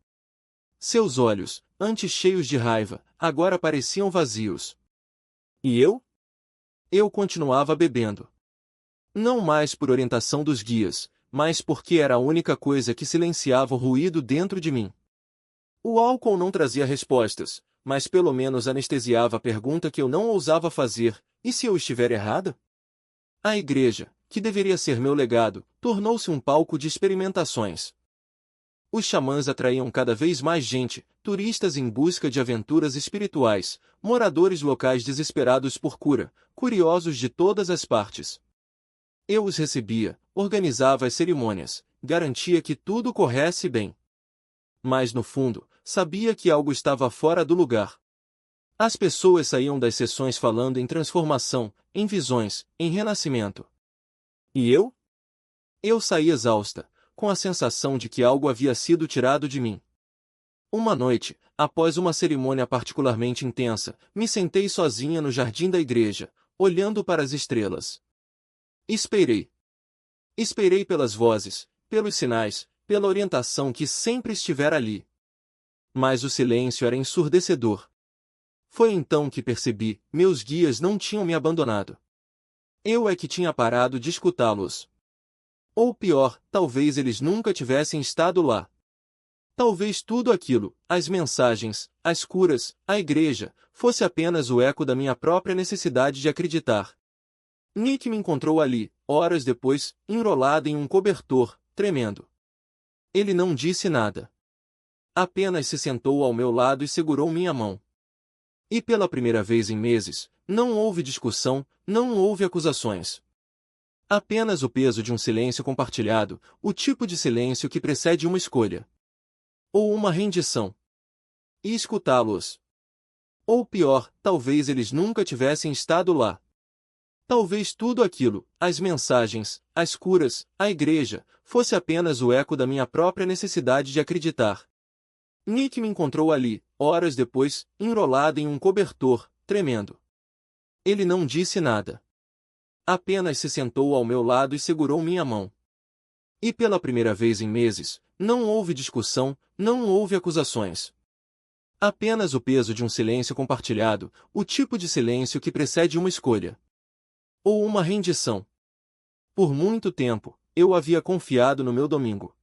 Seus olhos, antes cheios de raiva, agora pareciam vazios. E eu? Eu continuava bebendo. Não mais por orientação dos guias, mas porque era a única coisa que silenciava o ruído dentro de mim. O álcool não trazia respostas, mas pelo menos anestesiava a pergunta que eu não ousava fazer: e se eu estiver errada? A igreja, que deveria ser meu legado, tornou-se um palco de experimentações. Os xamãs atraíam cada vez mais gente, turistas em busca de aventuras espirituais, moradores locais desesperados por cura, curiosos de todas as partes. Eu os recebia, organizava as cerimônias, garantia que tudo corresse bem. Mas no fundo, sabia que algo estava fora do lugar. As pessoas saíam das sessões falando em transformação, em visões, em renascimento. E eu? Eu saí exausta, com a sensação de que algo havia sido tirado de mim. Uma noite, após uma cerimônia particularmente intensa, me sentei sozinha no jardim da igreja, olhando para as estrelas. Esperei. Esperei pelas vozes, pelos sinais, pela orientação que sempre estivera ali. Mas o silêncio era ensurdecedor. Foi então que percebi, meus guias não tinham me abandonado. Eu é que tinha parado de escutá-los. Ou pior, talvez eles nunca tivessem estado lá. Talvez tudo aquilo, as mensagens, as curas, a igreja, fosse apenas o eco da minha própria necessidade de acreditar. Nick me encontrou ali, horas depois, enrolado em um cobertor, tremendo. Ele não disse nada. Apenas se sentou ao meu lado e segurou minha mão. E pela primeira vez em meses, não houve discussão, não houve acusações. Apenas o peso de um silêncio compartilhado, o tipo de silêncio que precede uma escolha. Ou uma rendição. E escutá-los. Ou pior, talvez eles nunca tivessem estado lá. Talvez tudo aquilo, as mensagens, as curas, a igreja, fosse apenas o eco da minha própria necessidade de acreditar. Nick me encontrou ali, horas depois, enrolado em um cobertor, tremendo. Ele não disse nada. Apenas se sentou ao meu lado e segurou minha mão. E pela primeira vez em meses, não houve discussão, não houve acusações. Apenas o peso de um silêncio compartilhado, o tipo de silêncio que precede uma escolha. Ou uma rendição. Por muito tempo, eu havia confiado no meu domingo.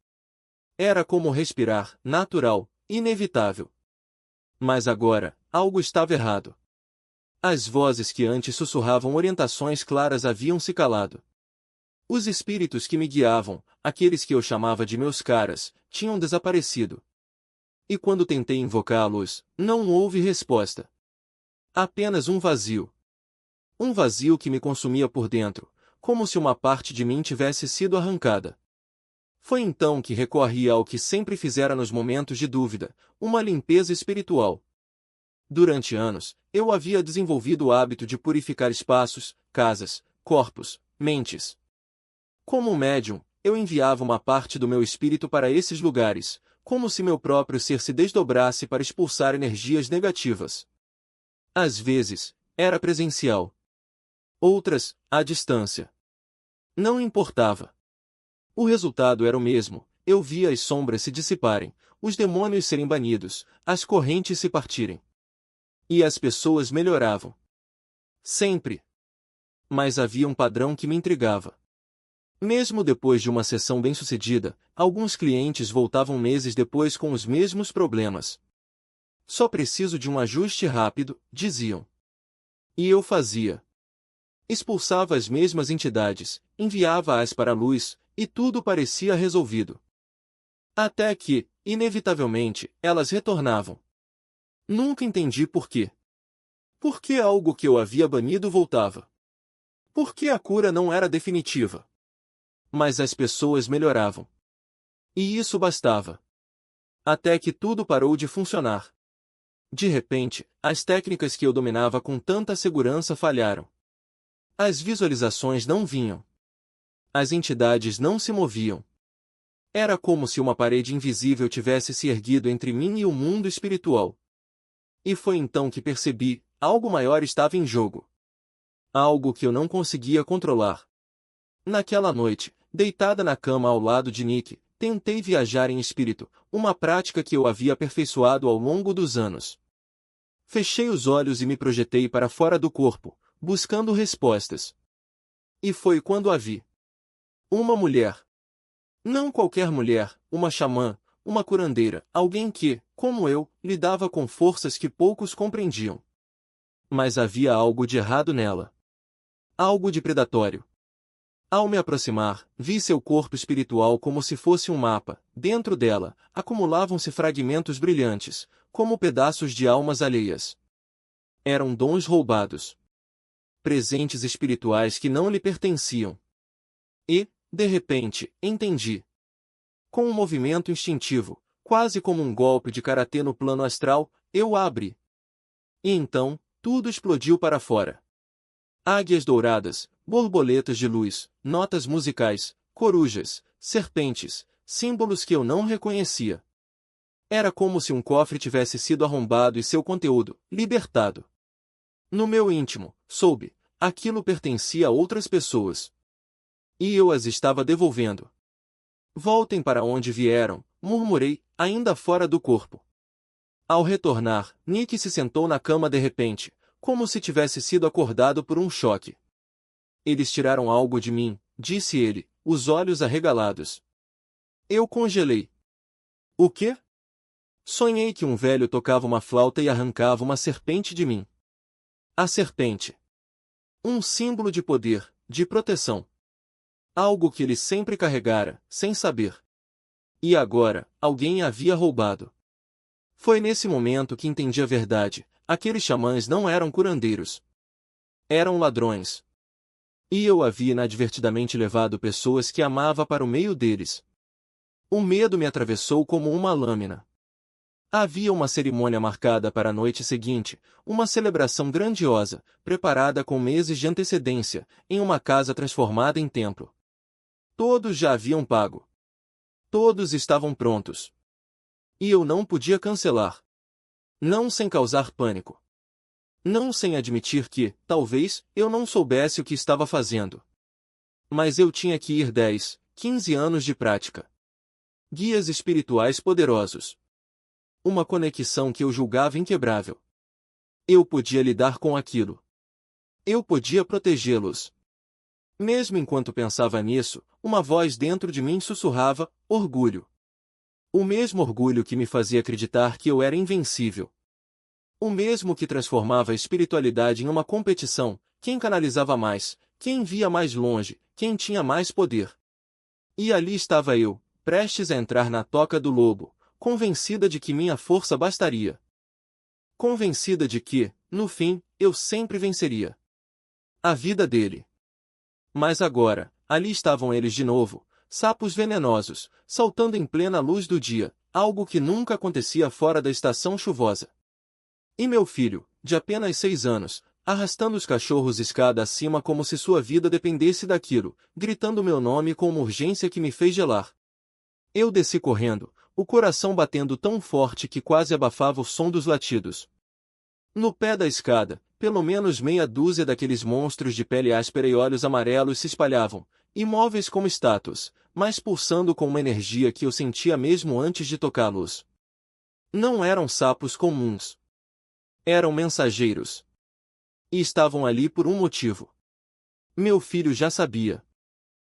Era como respirar, natural, inevitável. Mas agora, algo estava errado. As vozes que antes sussurravam orientações claras haviam se calado. Os espíritos que me guiavam, aqueles que eu chamava de meus caras, tinham desaparecido. E quando tentei invocá-los, não houve resposta. Apenas um vazio. Um vazio que me consumia por dentro, como se uma parte de mim tivesse sido arrancada. Foi então que recorri ao que sempre fizera nos momentos de dúvida, uma limpeza espiritual. Durante anos, eu havia desenvolvido o hábito de purificar espaços, casas, corpos, mentes. Como médium, eu enviava uma parte do meu espírito para esses lugares, como se meu próprio ser se desdobrasse para expulsar energias negativas. Às vezes, era presencial. Outras, à distância. Não importava. O resultado era o mesmo, eu via as sombras se dissiparem, os demônios serem banidos, as correntes se partirem. E as pessoas melhoravam. Sempre. Mas havia um padrão que me intrigava. Mesmo depois de uma sessão bem-sucedida, alguns clientes voltavam meses depois com os mesmos problemas. Só preciso de um ajuste rápido, diziam. E eu fazia. Expulsava as mesmas entidades, enviava-as para a luz, e tudo parecia resolvido. Até que, inevitavelmente, elas retornavam. Nunca entendi por quê. Por que algo que eu havia banido voltava? Por que a cura não era definitiva? Mas as pessoas melhoravam. E isso bastava. Até que tudo parou de funcionar. De repente, as técnicas que eu dominava com tanta segurança falharam. As visualizações não vinham. As entidades não se moviam. Era como se uma parede invisível tivesse se erguido entre mim e o mundo espiritual. E foi então que percebi, algo maior estava em jogo. Algo que eu não conseguia controlar. Naquela noite, deitada na cama ao lado de Nick, tentei viajar em espírito, uma prática que eu havia aperfeiçoado ao longo dos anos. Fechei os olhos e me projetei para fora do corpo, buscando respostas. E foi quando a vi. Uma mulher. Não qualquer mulher, uma xamã, uma curandeira, alguém que, como eu, lidava com forças que poucos compreendiam. Mas havia algo de errado nela. Algo de predatório. Ao me aproximar, vi seu corpo espiritual como se fosse um mapa. Dentro dela, acumulavam-se fragmentos brilhantes, como pedaços de almas alheias. Eram dons roubados. Presentes espirituais que não lhe pertenciam. E, de repente, entendi. Com um movimento instintivo, quase como um golpe de karatê no plano astral, eu a abri. E então, tudo explodiu para fora. Águias douradas, borboletas de luz, notas musicais, corujas, serpentes, símbolos que eu não reconhecia. Era como se um cofre tivesse sido arrombado e seu conteúdo, libertado. No meu íntimo, soube, aquilo pertencia a outras pessoas. E eu as estava devolvendo. Voltem para onde vieram, murmurei, ainda fora do corpo. Ao retornar, Nick se sentou na cama de repente, como se tivesse sido acordado por um choque. Eles tiraram algo de mim, disse ele, os olhos arregalados. Eu congelei. O quê? Sonhei que um velho tocava uma flauta e arrancava uma serpente de mim. A serpente. Um símbolo de poder, de proteção. Algo que ele sempre carregara, sem saber. E agora, alguém a havia roubado. Foi nesse momento que entendi a verdade. aqueles xamãs não eram curandeiros. Eram ladrões. E eu havia inadvertidamente levado pessoas que amava para o meio deles. O medo me atravessou como uma lâmina. Havia uma cerimônia marcada para a noite seguinte, uma celebração grandiosa, preparada com meses de antecedência, em uma casa transformada em templo. Todos já haviam pago. Todos estavam prontos. E eu não podia cancelar. Não sem causar pânico. Não sem admitir que, talvez, eu não soubesse o que estava fazendo. Mas eu tinha que ir 10, 15 anos de prática. Guias espirituais poderosos. Uma conexão que eu julgava inquebrável. Eu podia lidar com aquilo. Eu podia protegê-los. Mesmo enquanto pensava nisso, uma voz dentro de mim sussurrava: orgulho. O mesmo orgulho que me fazia acreditar que eu era invencível. O mesmo que transformava a espiritualidade em uma competição, quem canalizava mais, quem via mais longe, quem tinha mais poder. E ali estava eu, prestes a entrar na toca do lobo, convencida de que minha força bastaria. Convencida de que, no fim, eu sempre venceria a vida dele. Mas agora, ali estavam eles de novo, sapos venenosos, saltando em plena luz do dia, algo que nunca acontecia fora da estação chuvosa. E meu filho, de apenas 6 anos, arrastando os cachorros escada acima como se sua vida dependesse daquilo, gritando meu nome com uma urgência que me fez gelar. Eu desci correndo, o coração batendo tão forte que quase abafava o som dos latidos. No pé da escada, pelo menos meia dúzia daqueles monstros de pele áspera e olhos amarelos se espalhavam, imóveis como estátuas, mas pulsando com uma energia que eu sentia mesmo antes de tocá-los. Não eram sapos comuns. Eram mensageiros. E estavam ali por um motivo. Meu filho já sabia.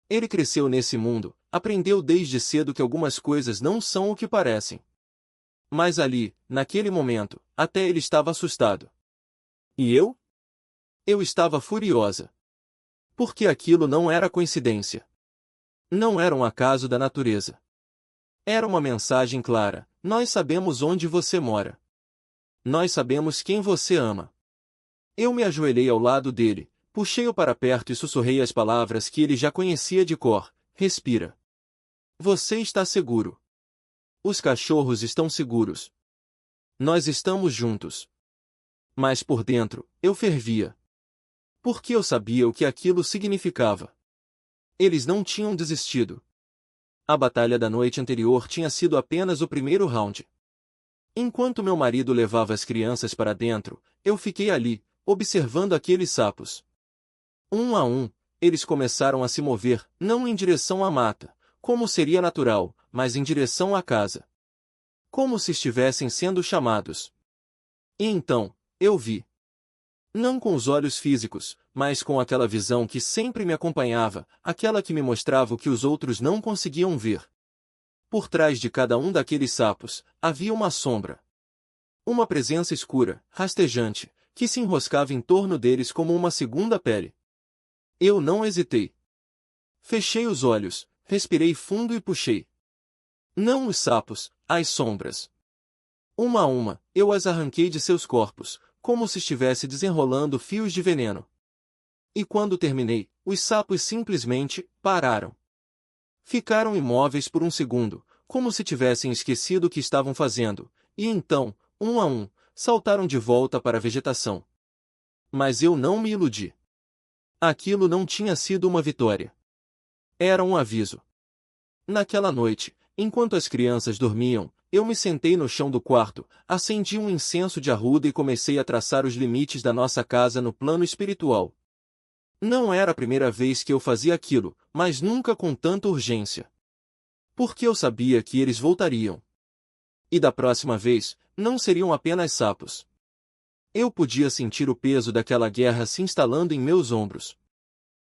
Ele cresceu nesse mundo, aprendeu desde cedo que algumas coisas não são o que parecem. Mas ali, naquele momento, até ele estava assustado. E eu? Eu estava furiosa. Porque aquilo não era coincidência. Não era um acaso da natureza. Era uma mensagem clara: nós sabemos onde você mora. Nós sabemos quem você ama. Eu me ajoelhei ao lado dele, puxei-o para perto e sussurrei as palavras que ele já conhecia de cor: respira. Você está seguro. Os cachorros estão seguros. Nós estamos juntos. Mas por dentro, eu fervia. Porque eu sabia o que aquilo significava. Eles não tinham desistido. A batalha da noite anterior tinha sido apenas o primeiro round. Enquanto meu marido levava as crianças para dentro, eu fiquei ali, observando aqueles sapos. Um a um, eles começaram a se mover, não em direção à mata, como seria natural, mas em direção à casa. Como se estivessem sendo chamados. E então, eu vi. Não com os olhos físicos, mas com aquela visão que sempre me acompanhava, aquela que me mostrava o que os outros não conseguiam ver. Por trás de cada um daqueles sapos, havia uma sombra. Uma presença escura, rastejante, que se enroscava em torno deles como uma segunda pele. Eu não hesitei. Fechei os olhos, respirei fundo e puxei. Não os sapos, as sombras. Uma a uma, eu as arranquei de seus corpos, como se estivesse desenrolando fios de veneno. E quando terminei, os sapos simplesmente pararam. Ficaram imóveis por um segundo, como se tivessem esquecido o que estavam fazendo, e então, um a um, saltaram de volta para a vegetação. Mas eu não me iludi. Aquilo não tinha sido uma vitória. Era um aviso. Naquela noite, enquanto as crianças dormiam, eu me sentei no chão do quarto, acendi um incenso de arruda e comecei a traçar os limites da nossa casa no plano espiritual. Não era a primeira vez que eu fazia aquilo, mas nunca com tanta urgência. Porque eu sabia que eles voltariam. E da próxima vez, não seriam apenas sapos. Eu podia sentir o peso daquela guerra se instalando em meus ombros.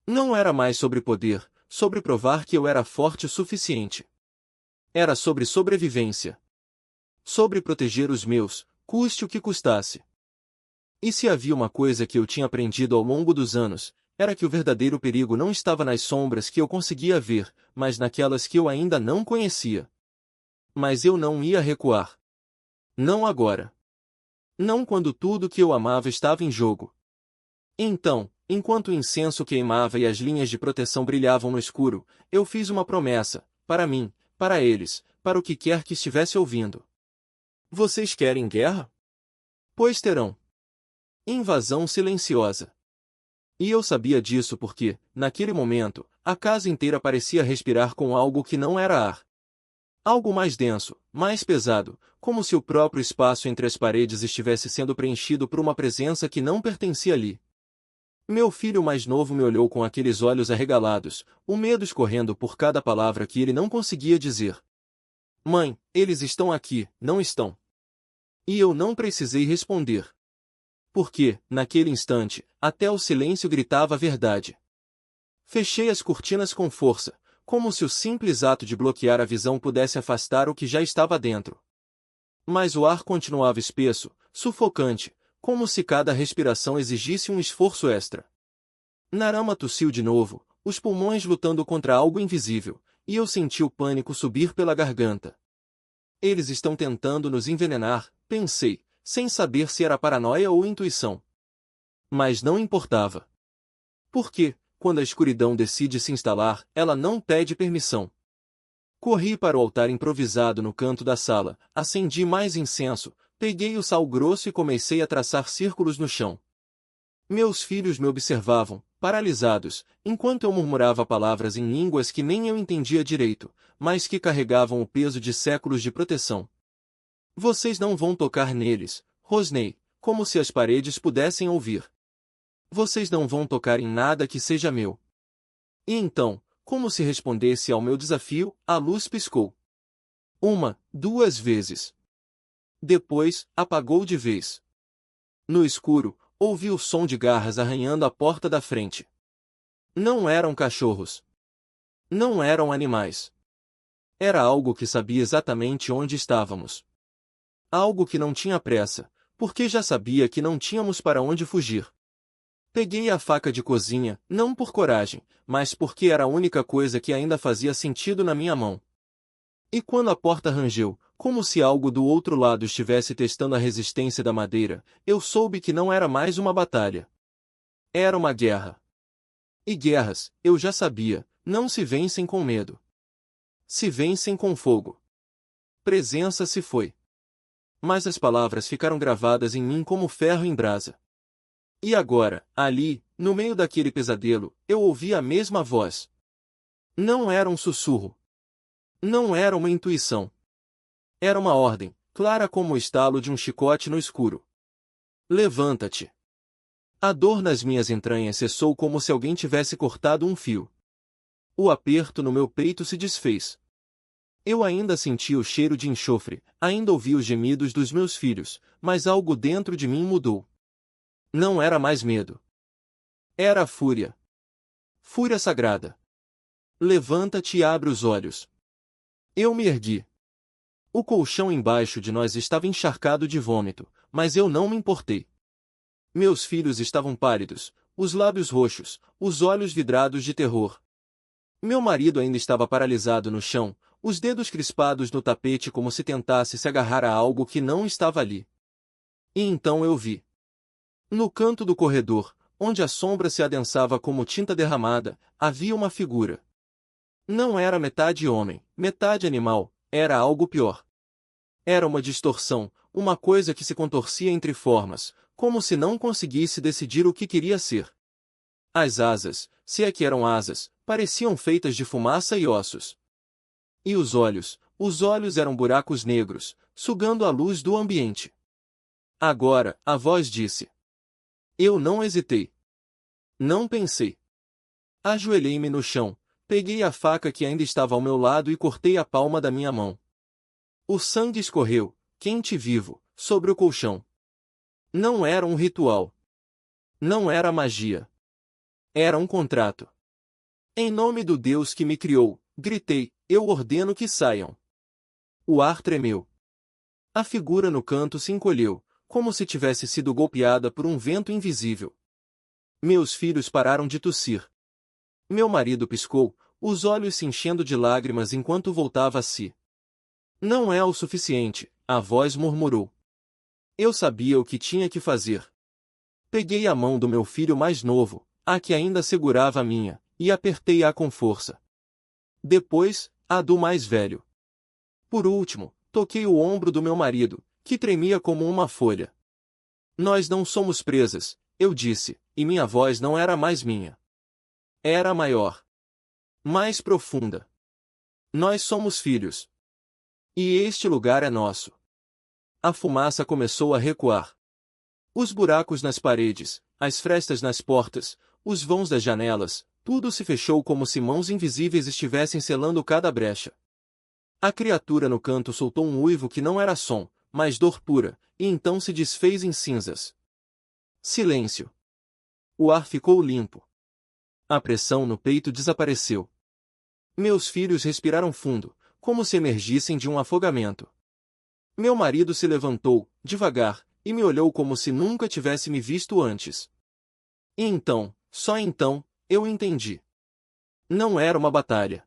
Não era mais sobre poder, sobre provar que eu era forte o suficiente. Era sobre sobrevivência. Sobre proteger os meus, custe o que custasse. E se havia uma coisa que eu tinha aprendido ao longo dos anos, era que o verdadeiro perigo não estava nas sombras que eu conseguia ver, mas naquelas que eu ainda não conhecia. Mas eu não ia recuar. Não agora. Não quando tudo que eu amava estava em jogo. Então, enquanto o incenso queimava e as linhas de proteção brilhavam no escuro, eu fiz uma promessa, para mim, para eles, para o que quer que estivesse ouvindo. Vocês querem guerra? Pois terão. Invasão silenciosa. E eu sabia disso porque, naquele momento, a casa inteira parecia respirar com algo que não era ar. Algo mais denso, mais pesado, como se o próprio espaço entre as paredes estivesse sendo preenchido por uma presença que não pertencia ali. Meu filho mais novo me olhou com aqueles olhos arregalados, o medo escorrendo por cada palavra que ele não conseguia dizer. Mãe, eles estão aqui, não estão? E eu não precisei responder. Porque, naquele instante, até o silêncio gritava a verdade. Fechei as cortinas com força, como se o simples ato de bloquear a visão pudesse afastar o que já estava dentro. Mas o ar continuava espesso, sufocante, como se cada respiração exigisse um esforço extra. Narama tossiu de novo, os pulmões lutando contra algo invisível, e eu senti o pânico subir pela garganta. Eles estão tentando nos envenenar, pensei, sem saber se era paranoia ou intuição. Mas não importava. Porque, quando a escuridão decide se instalar, ela não pede permissão. Corri para o altar improvisado no canto da sala, acendi mais incenso, peguei o sal grosso e comecei a traçar círculos no chão. Meus filhos me observavam, paralisados, enquanto eu murmurava palavras em línguas que nem eu entendia direito, mas que carregavam o peso de séculos de proteção. Vocês não vão tocar neles, rosnei, como se as paredes pudessem ouvir. Vocês não vão tocar em nada que seja meu. E então, como se respondesse ao meu desafio, a luz piscou. 2 vezes. Depois, apagou de vez. No escuro, ouvi o som de garras arranhando a porta da frente. Não eram cachorros. Não eram animais. Era algo que sabia exatamente onde estávamos. Algo que não tinha pressa, porque já sabia que não tínhamos para onde fugir. Peguei a faca de cozinha, não por coragem, mas porque era a única coisa que ainda fazia sentido na minha mão. E quando a porta rangeu, como se algo do outro lado estivesse testando a resistência da madeira, eu soube que não era mais uma batalha. Era uma guerra. E guerras, eu já sabia, não se vencem com medo. Se vencem com fogo. Presença se foi. Mas as palavras ficaram gravadas em mim como ferro em brasa. E agora, ali, no meio daquele pesadelo, eu ouvi a mesma voz. Não era um sussurro. Não era uma intuição. Era uma ordem, clara como o estalo de um chicote no escuro. Levanta-te. A dor nas minhas entranhas cessou como se alguém tivesse cortado um fio. O aperto no meu peito se desfez. Eu ainda sentia o cheiro de enxofre, ainda ouvia os gemidos dos meus filhos, mas algo dentro de mim mudou. Não era mais medo. Era fúria. Fúria sagrada. Levanta-te e abre os olhos. Eu me ergui. O colchão embaixo de nós estava encharcado de vômito, mas eu não me importei. Meus filhos estavam pálidos, os lábios roxos, os olhos vidrados de terror. Meu marido ainda estava paralisado no chão, os dedos crispados no tapete como se tentasse se agarrar a algo que não estava ali. E então eu vi. No canto do corredor, onde a sombra se adensava como tinta derramada, havia uma figura. Não era metade homem, metade animal, era algo pior. Era uma distorção, uma coisa que se contorcia entre formas, como se não conseguisse decidir o que queria ser. As asas, se é que eram asas, pareciam feitas de fumaça e ossos. E os olhos eram buracos negros, sugando a luz do ambiente. Agora, a voz disse. Eu não hesitei. Não pensei. Ajoelhei-me no chão, peguei a faca que ainda estava ao meu lado e cortei a palma da minha mão. O sangue escorreu, quente e vivo, sobre o colchão. Não era um ritual. Não era magia. Era um contrato. Em nome do Deus que me criou, gritei, eu ordeno que saiam. O ar tremeu. A figura no canto se encolheu, como se tivesse sido golpeada por um vento invisível. Meus filhos pararam de tossir. Meu marido piscou, os olhos se enchendo de lágrimas enquanto voltava a si. Não é o suficiente, a voz murmurou. Eu sabia o que tinha que fazer. Peguei a mão do meu filho mais novo, a que ainda segurava a minha, e apertei-a com força. Depois, a do mais velho. Por último, toquei o ombro do meu marido, que tremia como uma folha. Nós não somos presas, eu disse, e minha voz não era mais minha. Era maior. Mais profunda. Nós somos filhos. E este lugar é nosso. A fumaça começou a recuar. Os buracos nas paredes, as frestas nas portas, os vãos das janelas, tudo se fechou como se mãos invisíveis estivessem selando cada brecha. A criatura no canto soltou um uivo que não era som, mas dor pura, e então se desfez em cinzas. Silêncio. O ar ficou limpo. A pressão no peito desapareceu. Meus filhos respiraram fundo, como se emergissem de um afogamento. Meu marido se levantou, devagar, e me olhou como se nunca tivesse me visto antes. E então, só então, eu entendi. Não era uma batalha.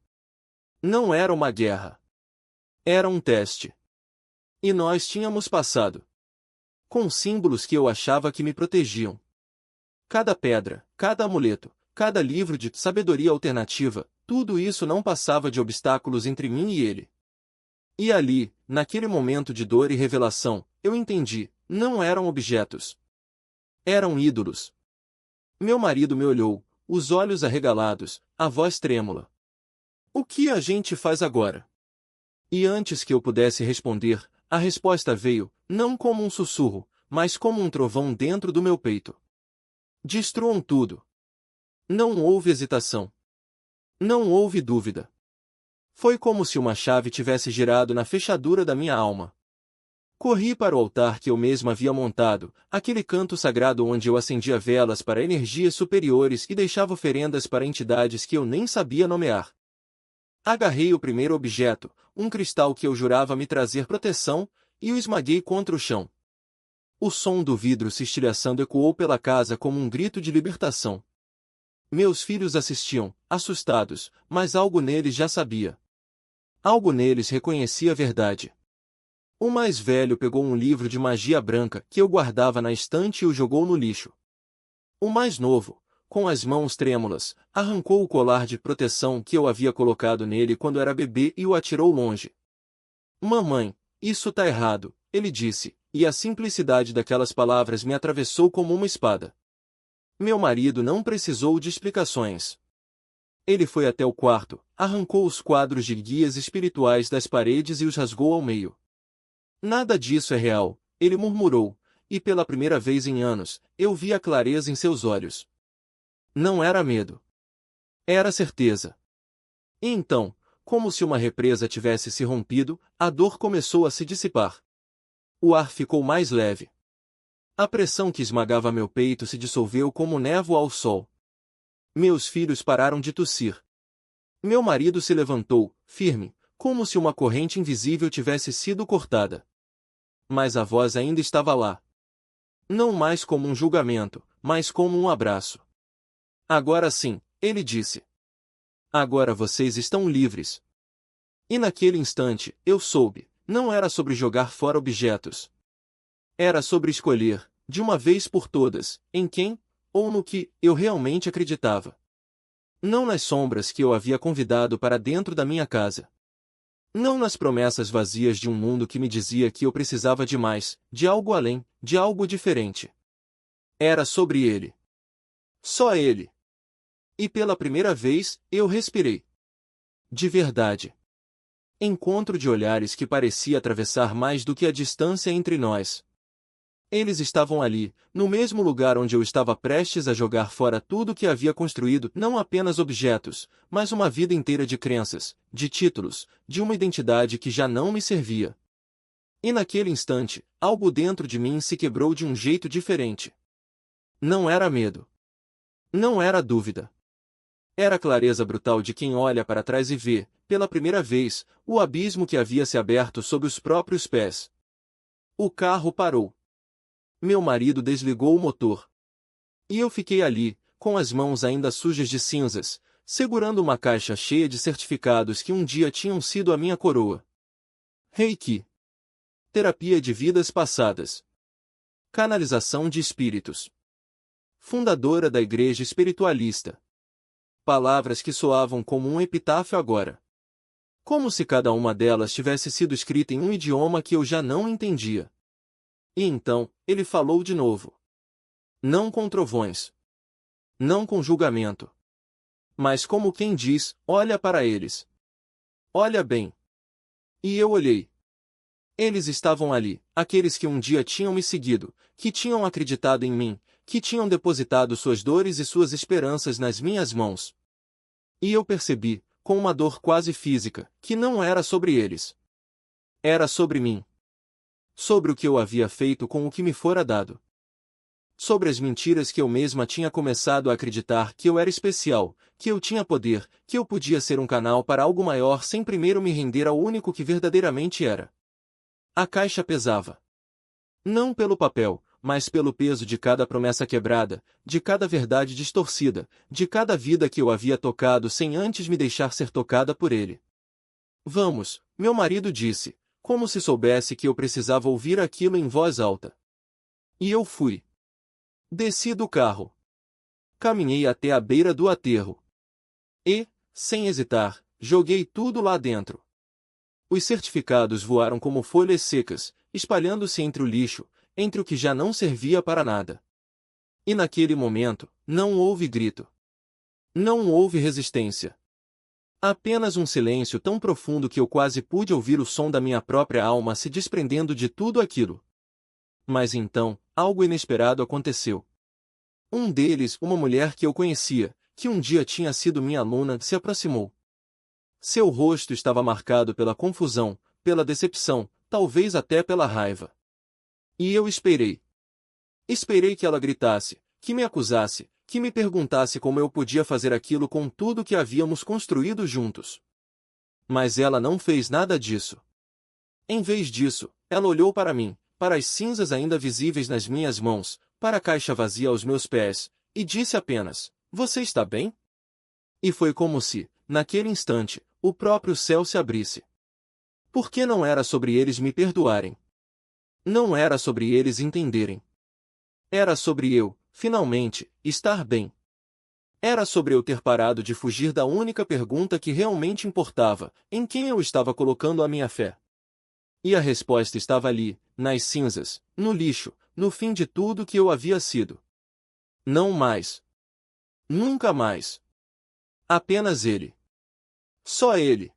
Não era uma guerra. Era um teste. E nós tínhamos passado. Com símbolos que eu achava que me protegiam. Cada pedra, cada amuleto, cada livro de sabedoria alternativa, tudo isso não passava de obstáculos entre mim e ele. E ali, naquele momento de dor e revelação, eu entendi, não eram objetos. Eram ídolos. Meu marido me olhou, os olhos arregalados, a voz trêmula. O que a gente faz agora? E antes que eu pudesse responder, a resposta veio, não como um sussurro, mas como um trovão dentro do meu peito. Destruam tudo. Não houve hesitação. Não houve dúvida. Foi como se uma chave tivesse girado na fechadura da minha alma. Corri para o altar que eu mesmo havia montado, aquele canto sagrado onde eu acendia velas para energias superiores e deixava oferendas para entidades que eu nem sabia nomear. Agarrei o primeiro objeto, um cristal que eu jurava me trazer proteção, e o esmaguei contra o chão. O som do vidro se estilhaçando ecoou pela casa como um grito de libertação. Meus filhos assistiam, assustados, mas algo neles já sabia. Algo neles reconhecia a verdade. O mais velho pegou um livro de magia branca que eu guardava na estante e o jogou no lixo. O mais novo, com as mãos trêmulas, arrancou o colar de proteção que eu havia colocado nele quando era bebê e o atirou longe. Mamãe, isso tá errado, ele disse, e a simplicidade daquelas palavras me atravessou como uma espada. Meu marido não precisou de explicações. Ele foi até o quarto, arrancou os quadros de guias espirituais das paredes e os rasgou ao meio. Nada disso é real, ele murmurou, e pela primeira vez em anos, eu vi a clareza em seus olhos. Não era medo. Era certeza. E então, como se uma represa tivesse se rompido, a dor começou a se dissipar. O ar ficou mais leve. A pressão que esmagava meu peito se dissolveu como névoa ao sol. Meus filhos pararam de tossir. Meu marido se levantou, firme, como se uma corrente invisível tivesse sido cortada. Mas a voz ainda estava lá. Não mais como um julgamento, mas como um abraço. Agora sim, ele disse. Agora vocês estão livres. E naquele instante, eu soube, não era sobre jogar fora objetos. Era sobre escolher, de uma vez por todas, em quem, ou no que, eu realmente acreditava. Não nas sombras que eu havia convidado para dentro da minha casa. Não nas promessas vazias de um mundo que me dizia que eu precisava de mais, de algo além, de algo diferente. Era sobre ele. Só ele. E pela primeira vez, eu respirei. De verdade. Encontro de olhares que parecia atravessar mais do que a distância entre nós. Eles estavam ali, no mesmo lugar onde eu estava prestes a jogar fora tudo que havia construído, não apenas objetos, mas uma vida inteira de crenças, de títulos, de uma identidade que já não me servia. E naquele instante, algo dentro de mim se quebrou de um jeito diferente. Não era medo. Não era dúvida. Era a clareza brutal de quem olha para trás e vê, pela primeira vez, o abismo que havia se aberto sob os próprios pés. O carro parou. Meu marido desligou o motor. E eu fiquei ali, com as mãos ainda sujas de cinzas, segurando uma caixa cheia de certificados que um dia tinham sido a minha coroa. Reiki. Terapia de vidas passadas. Canalização de espíritos. Fundadora da Igreja Espiritualista. Palavras que soavam como um epitáfio agora. Como se cada uma delas tivesse sido escrita em um idioma que eu já não entendia. E então, ele falou de novo. Não com trovões. Não com julgamento. Mas como quem diz, olha para eles. Olha bem. E eu olhei. Eles estavam ali, aqueles que um dia tinham me seguido, que tinham acreditado em mim, que tinham depositado suas dores e suas esperanças nas minhas mãos. E eu percebi, com uma dor quase física, que não era sobre eles. Era sobre mim. Sobre o que eu havia feito com o que me fora dado. Sobre as mentiras que eu mesma tinha começado a acreditar que eu era especial, que eu tinha poder, que eu podia ser um canal para algo maior sem primeiro me render ao único que verdadeiramente era. A caixa pesava. Não pelo papel, mas pelo peso de cada promessa quebrada, de cada verdade distorcida, de cada vida que eu havia tocado sem antes me deixar ser tocada por ele. Vamos, meu marido disse, como se soubesse que eu precisava ouvir aquilo em voz alta. E eu fui. Desci do carro. Caminhei até a beira do aterro. E, sem hesitar, joguei tudo lá dentro. Os certificados voaram como folhas secas, espalhando-se entre o lixo, entre o que já não servia para nada. E naquele momento, não houve grito. Não houve resistência. Apenas um silêncio tão profundo que eu quase pude ouvir o som da minha própria alma se desprendendo de tudo aquilo. Mas então, algo inesperado aconteceu. Um deles, uma mulher que eu conhecia, que um dia tinha sido minha aluna, se aproximou. Seu rosto estava marcado pela confusão, pela decepção, talvez até pela raiva. E eu esperei. Esperei que ela gritasse, que me acusasse, que me perguntasse como eu podia fazer aquilo com tudo que havíamos construído juntos. Mas ela não fez nada disso. Em vez disso, ela olhou para mim, para as cinzas ainda visíveis nas minhas mãos, para a caixa vazia aos meus pés, e disse apenas, "Você está bem?" E foi como se, naquele instante, o próprio céu se abrisse. Porque não era sobre eles me perdoarem. Não era sobre eles entenderem. Era sobre eu, finalmente, estar bem. Era sobre eu ter parado de fugir da única pergunta que realmente importava, em quem eu estava colocando a minha fé. E a resposta estava ali, nas cinzas, no lixo, no fim de tudo que eu havia sido. Não mais. Nunca mais. Apenas ele. Só ele.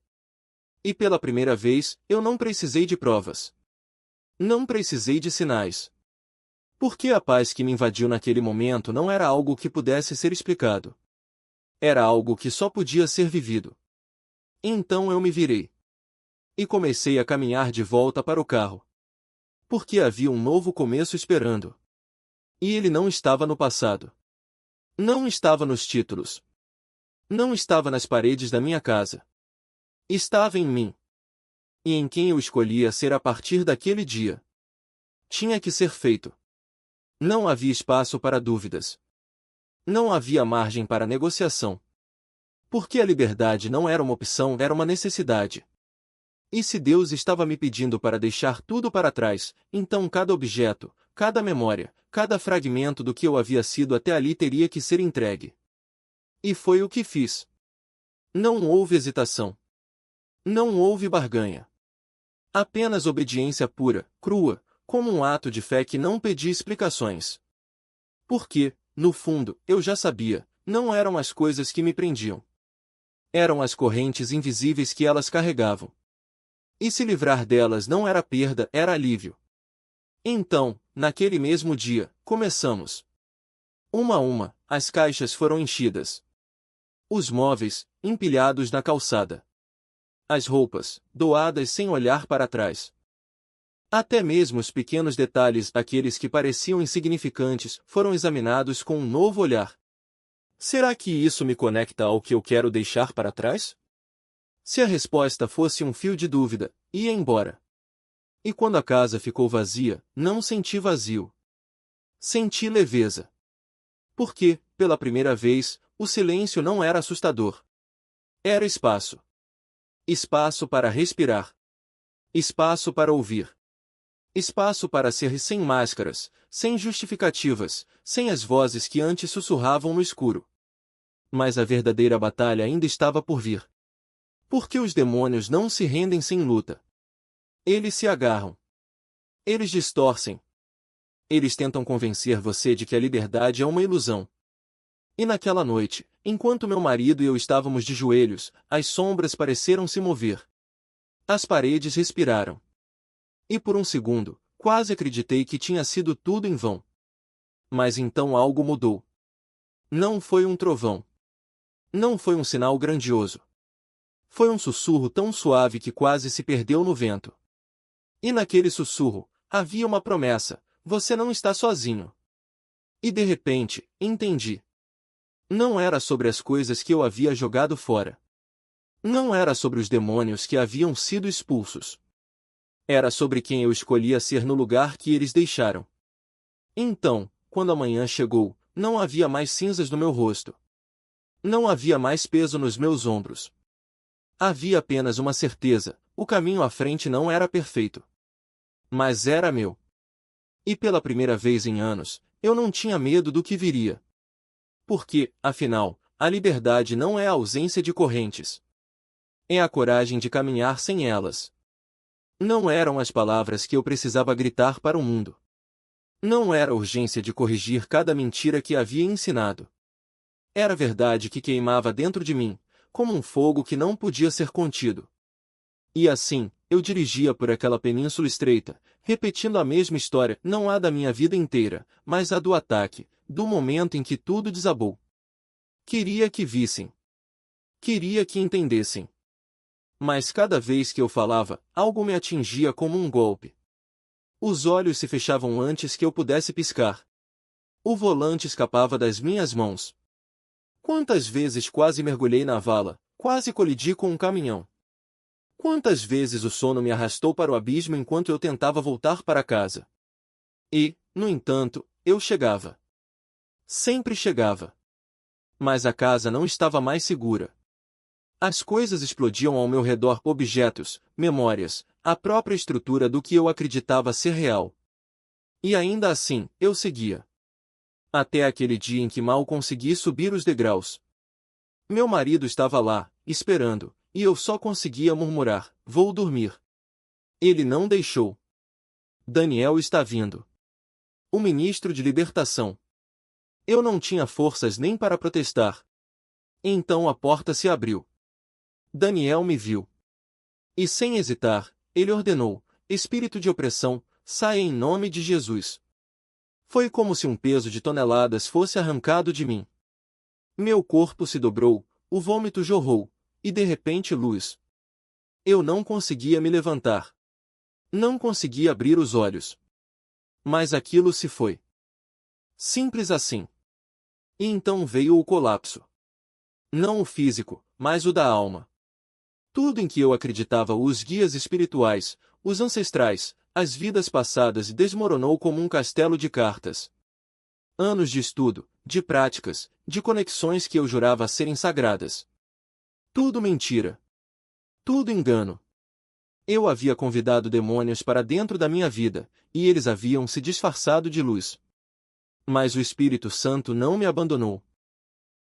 E pela primeira vez, eu não precisei de provas. Não precisei de sinais. Porque a paz que me invadiu naquele momento não era algo que pudesse ser explicado. Era algo que só podia ser vivido. Então eu me virei. E comecei a caminhar de volta para o carro. Porque havia um novo começo esperando. E ele não estava no passado. Não estava nos títulos. Não estava nas paredes da minha casa. Estava em mim. E em quem eu escolhia ser a partir daquele dia. Tinha que ser feito. Não havia espaço para dúvidas. Não havia margem para negociação. Porque a liberdade não era uma opção, era uma necessidade. E se Deus estava me pedindo para deixar tudo para trás, então cada objeto, cada memória, cada fragmento do que eu havia sido até ali teria que ser entregue. E foi o que fiz. Não houve hesitação. Não houve barganha. Apenas obediência pura, crua, como um ato de fé que não pedia explicações. Porque, no fundo, eu já sabia, não eram as coisas que me prendiam. Eram as correntes invisíveis que elas carregavam. E se livrar delas não era perda, era alívio. Então, naquele mesmo dia, começamos. Uma a uma, as caixas foram enchidas. Os móveis, empilhados na calçada. As roupas, doadas sem olhar para trás. Até mesmo os pequenos detalhes, aqueles que pareciam insignificantes, foram examinados com um novo olhar. Será que isso me conecta ao que eu quero deixar para trás? Se a resposta fosse um fio de dúvida, ia embora. E quando a casa ficou vazia, não senti vazio. Senti leveza. Porque, pela primeira vez, o silêncio não era assustador. Era espaço. Espaço para respirar. Espaço para ouvir. Espaço para ser sem máscaras, sem justificativas, sem as vozes que antes sussurravam no escuro. Mas a verdadeira batalha ainda estava por vir. Porque os demônios não se rendem sem luta. Eles se agarram. Eles distorcem. Eles tentam convencer você de que a liberdade é uma ilusão. E naquela noite, enquanto meu marido e eu estávamos de joelhos, as sombras pareceram se mover. As paredes respiraram. E por um segundo, quase acreditei que tinha sido tudo em vão. Mas então algo mudou. Não foi um trovão. Não foi um sinal grandioso. Foi um sussurro tão suave que quase se perdeu no vento. E naquele sussurro, havia uma promessa: você não está sozinho. E de repente, entendi. Não era sobre as coisas que eu havia jogado fora. Não era sobre os demônios que haviam sido expulsos. Era sobre quem eu escolhia ser no lugar que eles deixaram. Então, quando a manhã chegou, não havia mais cinzas no meu rosto. Não havia mais peso nos meus ombros. Havia apenas uma certeza: o caminho à frente não era perfeito. Mas era meu. E pela primeira vez em anos, eu não tinha medo do que viria. Porque, afinal, a liberdade não é a ausência de correntes. É a coragem de caminhar sem elas. Não eram as palavras que eu precisava gritar para o mundo. Não era a urgência de corrigir cada mentira que havia ensinado. Era a verdade que queimava dentro de mim, como um fogo que não podia ser contido. E assim, eu dirigia por aquela península estreita, repetindo a mesma história, não a da minha vida inteira, mas a do ataque, do momento em que tudo desabou. Queria que vissem. Queria que entendessem. Mas cada vez que eu falava, algo me atingia como um golpe. Os olhos se fechavam antes que eu pudesse piscar. O volante escapava das minhas mãos. Quantas vezes quase mergulhei na vala, quase colidi com um caminhão. Quantas vezes o sono me arrastou para o abismo enquanto eu tentava voltar para casa. E, no entanto, eu chegava. Sempre chegava. Mas a casa não estava mais segura. As coisas explodiam ao meu redor: objetos, memórias, a própria estrutura do que eu acreditava ser real. E ainda assim, eu seguia. Até aquele dia em que mal consegui subir os degraus. Meu marido estava lá, esperando, e eu só conseguia murmurar: vou dormir. Ele não deixou. Daniel está vindo. O ministro de libertação. Eu não tinha forças nem para protestar. Então a porta se abriu. Daniel me viu. E sem hesitar, ele ordenou: espírito de opressão, saia em nome de Jesus. Foi como se um peso de toneladas fosse arrancado de mim. Meu corpo se dobrou, o vômito jorrou, e de repente luz. Eu não conseguia me levantar. Não conseguia abrir os olhos. Mas aquilo se foi. Simples assim. E então veio o colapso. Não o físico, mas o da alma. Tudo em que eu acreditava, os guias espirituais, os ancestrais, as vidas passadas, desmoronou como um castelo de cartas. Anos de estudo, de práticas, de conexões que eu jurava serem sagradas. Tudo mentira. Tudo engano. Eu havia convidado demônios para dentro da minha vida, e eles haviam se disfarçado de luz. Mas o Espírito Santo não me abandonou.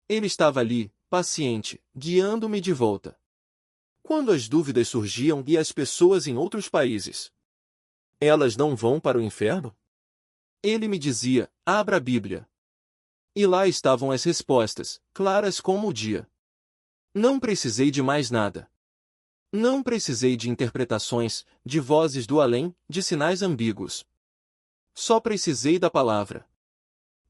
Ele estava ali, paciente, guiando-me de volta. Quando as dúvidas surgiam e as pessoas em outros países, elas não vão para o inferno? Ele me dizia: abra a Bíblia. E lá estavam as respostas, claras como o dia. Não precisei de mais nada. Não precisei de interpretações, de vozes do além, de sinais ambíguos. Só precisei da palavra.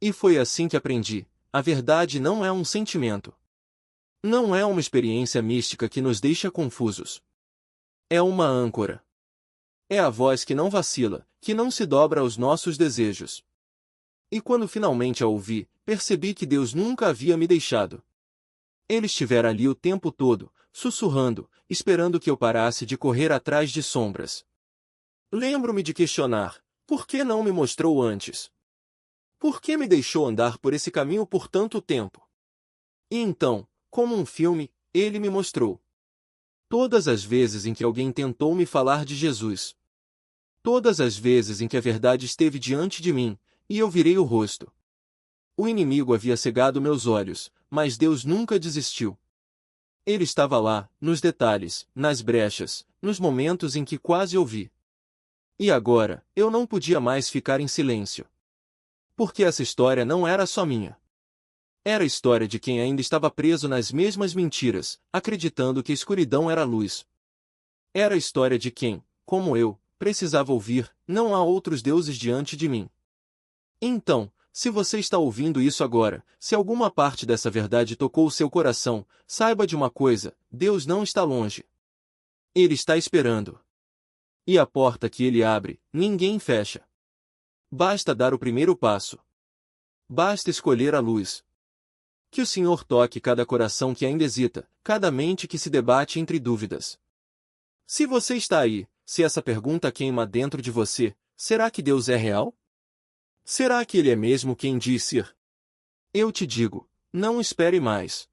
E foi assim que aprendi: a verdade não é um sentimento. Não é uma experiência mística que nos deixa confusos. É uma âncora. É a voz que não vacila, que não se dobra aos nossos desejos. E quando finalmente a ouvi, percebi que Deus nunca havia me deixado. Ele estivera ali o tempo todo, sussurrando, esperando que eu parasse de correr atrás de sombras. Lembro-me de questionar: por que não me mostrou antes? Por que me deixou andar por esse caminho por tanto tempo? E então, como um filme, ele me mostrou. Todas as vezes em que alguém tentou me falar de Jesus. Todas as vezes em que a verdade esteve diante de mim, e eu virei o rosto. O inimigo havia cegado meus olhos, mas Deus nunca desistiu. Ele estava lá, nos detalhes, nas brechas, nos momentos em que quase ouvi. E agora, eu não podia mais ficar em silêncio. Porque essa história não era só minha. Era a história de quem ainda estava preso nas mesmas mentiras, acreditando que a escuridão era luz. Era a história de quem, como eu, precisava ouvir: não há outros deuses diante de mim. Então, se você está ouvindo isso agora, se alguma parte dessa verdade tocou o seu coração, saiba de uma coisa: Deus não está longe. Ele está esperando. E a porta que ele abre, ninguém fecha. Basta dar o primeiro passo. Basta escolher a luz. Que o Senhor toque cada coração que ainda hesita, cada mente que se debate entre dúvidas. Se você está aí, se essa pergunta queima dentro de você, será que Deus é real? Será que Ele é mesmo quem diz ser? Eu te digo, não espere mais.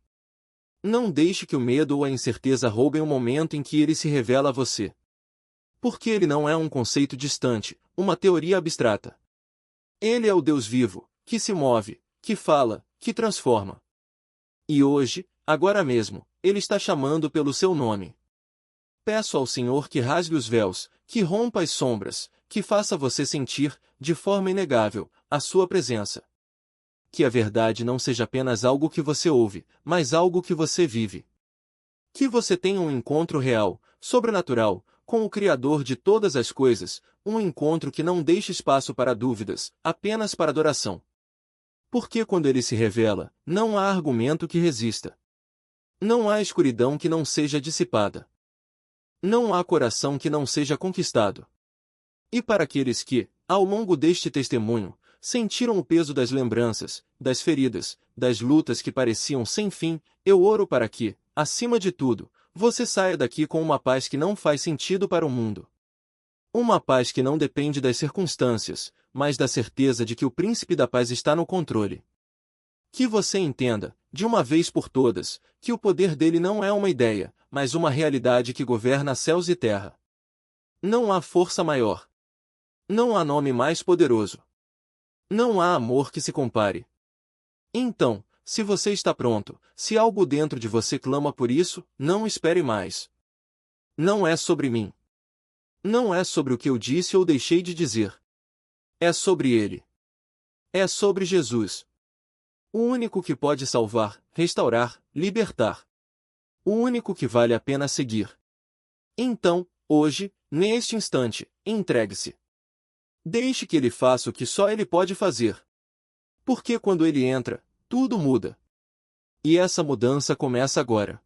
Não deixe que o medo ou a incerteza roubem o momento em que Ele se revela a você. Porque Ele não é um conceito distante, uma teoria abstrata. Ele é o Deus vivo, que se move, que fala, que transforma. E hoje, agora mesmo, Ele está chamando pelo seu nome. Peço ao Senhor que rasgue os véus, que rompa as sombras, que faça você sentir, de forma inegável, a sua presença. Que a verdade não seja apenas algo que você ouve, mas algo que você vive. Que você tenha um encontro real, sobrenatural, com o Criador de todas as coisas, um encontro que não deixe espaço para dúvidas, apenas para adoração. Porque quando Ele se revela, não há argumento que resista. Não há escuridão que não seja dissipada. Não há coração que não seja conquistado. E para aqueles que, ao longo deste testemunho, sentiram o peso das lembranças, das feridas, das lutas que pareciam sem fim, eu oro para que, acima de tudo, você saia daqui com uma paz que não faz sentido para o mundo. Uma paz que não depende das circunstâncias, mas da certeza de que o Príncipe da Paz está no controle. Que você entenda, de uma vez por todas, que o poder dele não é uma ideia, mas uma realidade que governa céus e terra. Não há força maior. Não há nome mais poderoso. Não há amor que se compare. Então, se você está pronto, se algo dentro de você clama por isso, não espere mais. Não é sobre mim. Não é sobre o que eu disse ou deixei de dizer. É sobre Ele. É sobre Jesus. O único que pode salvar, restaurar, libertar. O único que vale a pena seguir. Então, hoje, neste instante, entregue-se. Deixe que Ele faça o que só Ele pode fazer. Porque quando Ele entra, tudo muda. E essa mudança começa agora.